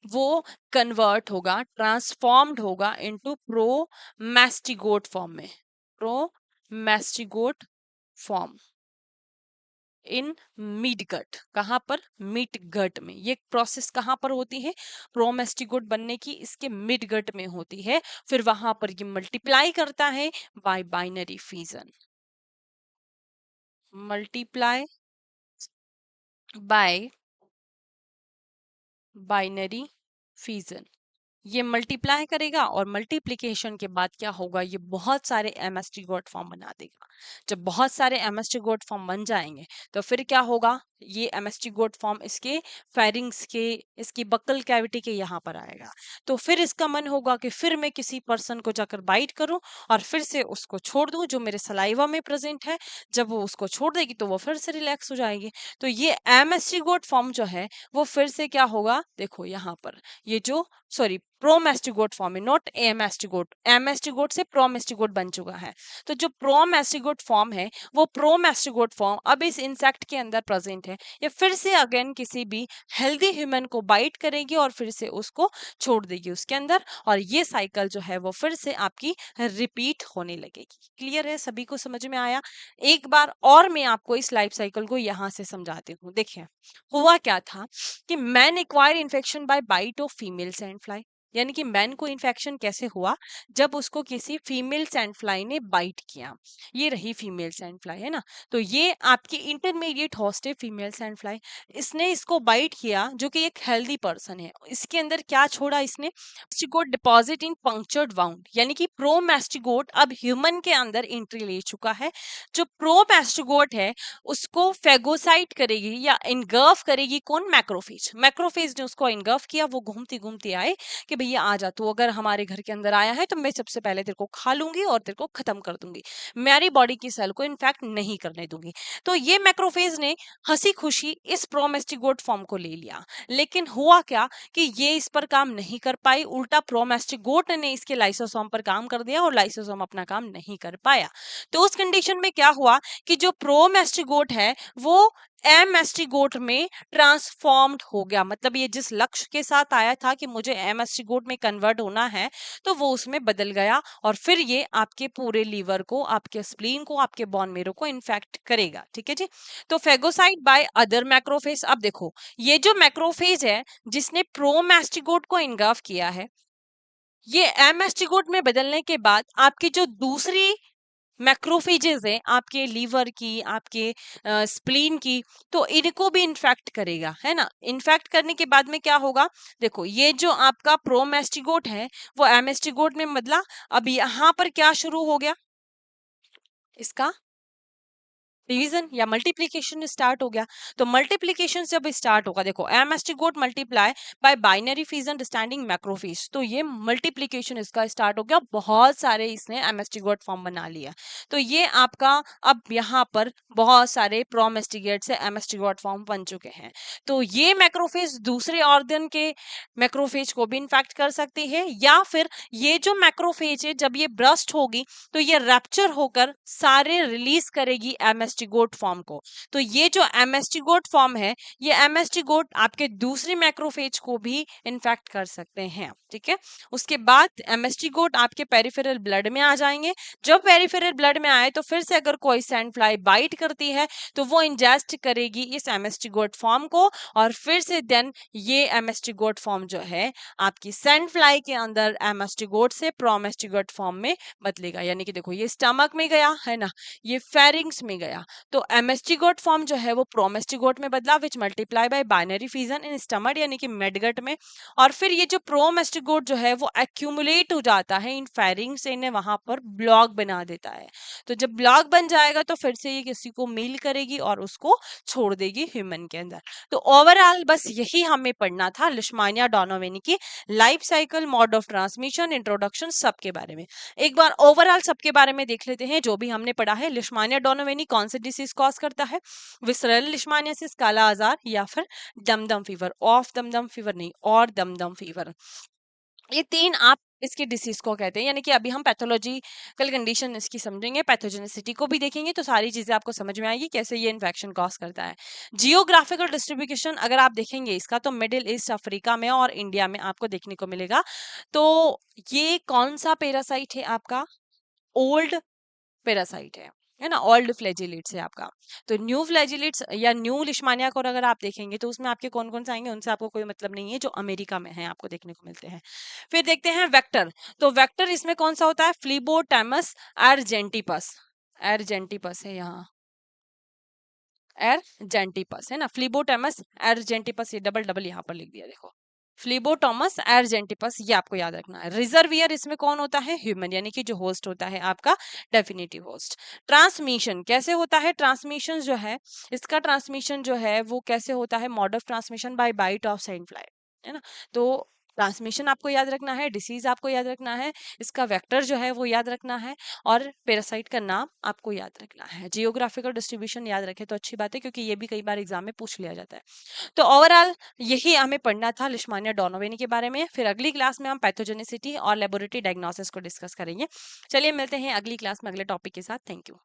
वो कन्वर्ट होगा, ट्रांसफॉर्म्ड होगा इनटू प्रोमेस्टिगोट फॉर्म में। प्रोमेस्टिगोट फॉर्म इन मीट गट, कहाँ पर, मीट गट में। ये प्रोसेस कहाँ पर होती है, प्रोमेस्टिगोट बनने की इसके मिड गट में होती है। फिर वहां पर ये मल्टीप्लाई करता है bye binary fission, multiply by binary fission. ये मल्टीप्लाई करेगा और मल्टीप्लिकेशन के बाद क्या होगा, ये बहुत सारे एमएसटी-गोट फॉर्म बना देगा। जब बहुत सारे एमएसटी-गोट फॉर्म बन जाएंगे तो फिर क्या होगा, ये एमएसटी-गोट फॉर्म इसके फेरिंग्स के, इसकी बक्कल कैविटी के यहाँ पर आएगा। तो फिर इसका मन होगा कि फिर मैं किसी पर्सन को जाकर बाइट करूं और फिर से उसको छोड़ दूं जो मेरे सलाइवा में प्रेजेंट है। जब वो उसको छोड़ देगी तो वो फिर से रिलैक्स हो जाएगी। तो ये एमएसटी-गोट फॉर्म जो है वो फिर से क्या होगा, देखो यहाँ पर ये जो, सॉरी, प्रोमेस्टिगोट फॉर्म है, नॉट एमेस्टिगोट। एमेस्टिगोट से प्रोमेस्टिगोट बन चुका है। तो जो प्रोमेस्टिगोट फॉर्म है वो प्रोमेस्टिगोट फॉर्म अब इस इंसेक्ट के अंदर प्रेजेंट है। ये फिर से अगेन किसी भी हेल्दी ह्यूमन को बाइट करेगी और फिर से उसको छोड़ देगी उसके अंदर, और ये साइकिल जो है वो फिर से आपकी रिपीट होने लगेगी। क्लियर है, सभी को समझ में आया। एक बार और मैं आपको इस लाइफ साइकिल को यहाँ से समझाती हूँ। देखिए हुआ क्या था कि man acquire infection by bite of female sand fly, यानी कि मैन को इन्फेक्शन कैसे हुआ, जब उसको किसी फीमेल सैंड फ्लाई ने बाइट किया। ये रही फीमेल सैंड फ्लाई, है ना। तो ये आपकी इंटरमीडिएट होस्ट है फीमेल सैंड फ्लाई। इसने इसको बाइट किया, जो कि एक हेल्दी पर्सन है। इसके अंदर क्या छोड़ा इसने, मैस्टिगोट डिपॉजिट इन पंक्चर्ड वाउंड, यानी कि प्रोमेस्टिगोट अब ह्यूमन के अंदर एंट्री ले चुका है। जो प्रोमेस्टिगोट है उसको फेगोसाइट करेगी या इनगर्फ करेगी कौन, मैक्रोफेज। मैक्रोफेज ने उसको इनगर्फ किया, वो घूमती घूमती आए कि भैया आ जा, तू अगर हमारे घर के अंदर आया है तो मैं सबसे पहले तेरे को खा लूंगी और तेरे को खत्म कर दूंगी, मेरी बॉडी की सेल को इनफैक्ट नहीं करने दूंगी। तो ये मैक्रोफेज ने हंसी खुशी इस प्रोमेस्टिगोट फॉर्म को ले लिया। लेकिन हुआ क्या कि ये इस पर काम नहीं कर पाई, उल्टा प्रोमेस्टिगोट ने इसके लाइसोसोम पर काम कर दिया और लाइसोसोम अपना काम नहीं कर पाया। तो उस कंडीशन में क्या हुआ कि जो प्रोमेस्टिगोट है वो एम एस्ट्रीगोट में ट्रांसफॉर्म्ड हो गया, मतलब ये जिस लक्ष्य के साथ आया था कि मुझे एम एस्ट्रीगोट में कन्वर्ट होना है, तो वो उसमें बदल गया और फिर ये आपके पूरे लीवर को, आपके स्प्लीन को, आपके बोन मेरो को इन्फेक्ट करेगा। ठीक है जी। तो फेगोसाइट बाय अदर मैक्रोफेज, अब देखो ये जो मैक्रोफेज है जिसने प्रोमेस्टिगोट को इनग्राफ किया है, ये एम एस्ट्रीगोट में बदलने के बाद आपकी जो दूसरी मैक्रोफेजेस हैं आपके लीवर की, आपके स्प्लीन की, तो इनको भी इन्फेक्ट करेगा, है ना। इन्फेक्ट करने के बाद में क्या होगा, देखो ये जो आपका प्रोमेस्टिगोट है वो एमेस्टिगोट में बदला। अब यहाँ पर क्या शुरू हो गया, इसका डिवीजन या मल्टीप्लिकेशन स्टार्ट हो गया। तो मल्टीप्लिकेशन जब स्टार्ट होगा, देखो amastigote multiply by binary fission understanding macrophage, तो ये मल्टीप्लिकेशन इसका स्टार्ट हो गया, बहुत सारे इसने एमेस्टिगोट फॉर्म बना लिया। तो ये आपका अब यहाँ पर बहुत सारे प्रोमेस्टिगेट से एमेस्टिगोट फॉर्म बन चुके हैं। तो ये मैक्रोफेज दूसरे ऑर्गन के मैक्रोफेज को भी इन्फेक्ट कर सकती है, या फिर ये जो मैक्रोफेज है जब ये ब्रस्ट होगी तो ये रैप्चर होकर सारे रिलीज करेगी एमएसटी-गोट फॉर्म को। तो ये जो एमएसटी-गोट फॉर्म है, ये एमएसटी-गोट आपके दूसरी मैक्रोफेज को भी इन्फेक्ट कर सकते हैं। ठीक है। उसके बाद एमएसटी-गोट आपके पेरिफेरल ब्लड में आ जाएंगे। जब पेरिफेरल ब्लड में आए तो फिर से अगर कोई सैंड फ्लाई बाइट करती है तो वो इंजेस्ट करेगी इस एमएसटी-गोट फॉर्म को, और फिर से देन ये एमएसटी-गोट फॉर्म जो है आपकी सैंड फ्लाई के अंदर एमएसटी-गोट से प्रोमेस्टिगोट फॉर्म में बदलेगा। यानी कि देखो ये स्टमक में गया है ना, ये फेरिंग्स में गया, तो एमेस्टिगोट फॉर्म जो है वो प्रोमेस्टिगोट में बदला, which multiply by binary fission in stomach यानी कि मेडगट में। और फिर ये जो प्रोमेस्टिगोट जो है वो एक्यूमुलेट हो जाता है इन फेरिंग्स से, इन्हें वहां पर ब्लॉक बना देता है। तो जब ब्लॉक बन जाएगा तो फिर से ये किसी को मील करेगी और उसको छोड़ देगी ह्यूमन के अंदर। तो ओवरऑल बस यही हमें पढ़ना था लिशमानिया डोनोवेनी की life cycle, mode of transmission, introduction, सबके बारे में। एक बार ओवरऑल सबके बारे में देख लेते हैं जो भी हमने पढ़ा है। लिशमानिया डोनोवेनी कौन सी डिसीज कॉज करता है, विसरल लिशमानियासिस, काला आजार, या फिर Dumdum fever, of Dumdum fever नहीं और दमदम फीवर। ये तीन आप इसकी डिसीज को कहते हैं। यानी कि अभी हम पैथोलॉजिकल कंडीशन इसकी समझेंगे, पैथोजेनिसिटी को भी देखेंगे, तो सारी चीजें आपको समझ में आएगी कैसे ये इन्फेक्शन कॉज करता है। जियोग्राफिकल डिस्ट्रीब्यूशन अगर आप देखेंगे इसका, तो मिडिल ईस्ट अफ्रीका में और इंडिया में आपको देखने को मिलेगा। तो ये कौन सा पैरासाइट है आपका, ओल्ड पैरासाइट है ना, ओल्ड फ्लैजिलेट्स है आपका। तो न्यू फ्लैजिलेट्स या न्यू लिशमानिया को अगर आप देखेंगे तो उसमें आपके कौन कौन से आएंगे, उनसे आपको कोई मतलब नहीं है, जो अमेरिका में है आपको देखने को मिलते हैं। फिर देखते हैं वेक्टर। तो वेक्टर इसमें कौन सा होता है, फ्लीबोटैमस एरजेंटिपस, एरजेंटिपस है यहाँ, एरजेंटिपस है ना, फ्लीबोटैमस एरजेंटिपस, ये डबल डबल यहाँ पर लिख दिया देखो, फ्लीबोटोमस एरजेंटिपस, ये आपको याद रखना है। रिजर्वियर इसमें कौन होता है, ह्यूमन, यानी कि जो होस्ट होता है आपका डेफिनेटिव होस्ट। ट्रांसमिशन कैसे होता है, ट्रांसमिशन जो है इसका ट्रांसमिशन जो है वो कैसे होता है, mode of transmission by bite of sand fly, है ना। तो ट्रांसमिशन आपको याद रखना है, डिसीज आपको याद रखना है, इसका वेक्टर जो है वो याद रखना है, और पैरासाइट का नाम आपको याद रखना है। जियोग्राफिकल डिस्ट्रीब्यूशन याद रखे तो अच्छी बात है, क्योंकि ये भी कई बार एग्जाम में पूछ लिया जाता है। तो ओवरऑल यही हमें पढ़ना था लिशमानिया डोनोवेनी के बारे में। फिर अगली क्लास में हम पैथोजेनिसिटी और लेबोरेटरी डायग्नोसिस को डिस्कस करेंगे। चलिए मिलते हैं अगली क्लास में अगले टॉपिक के साथ। Thank you.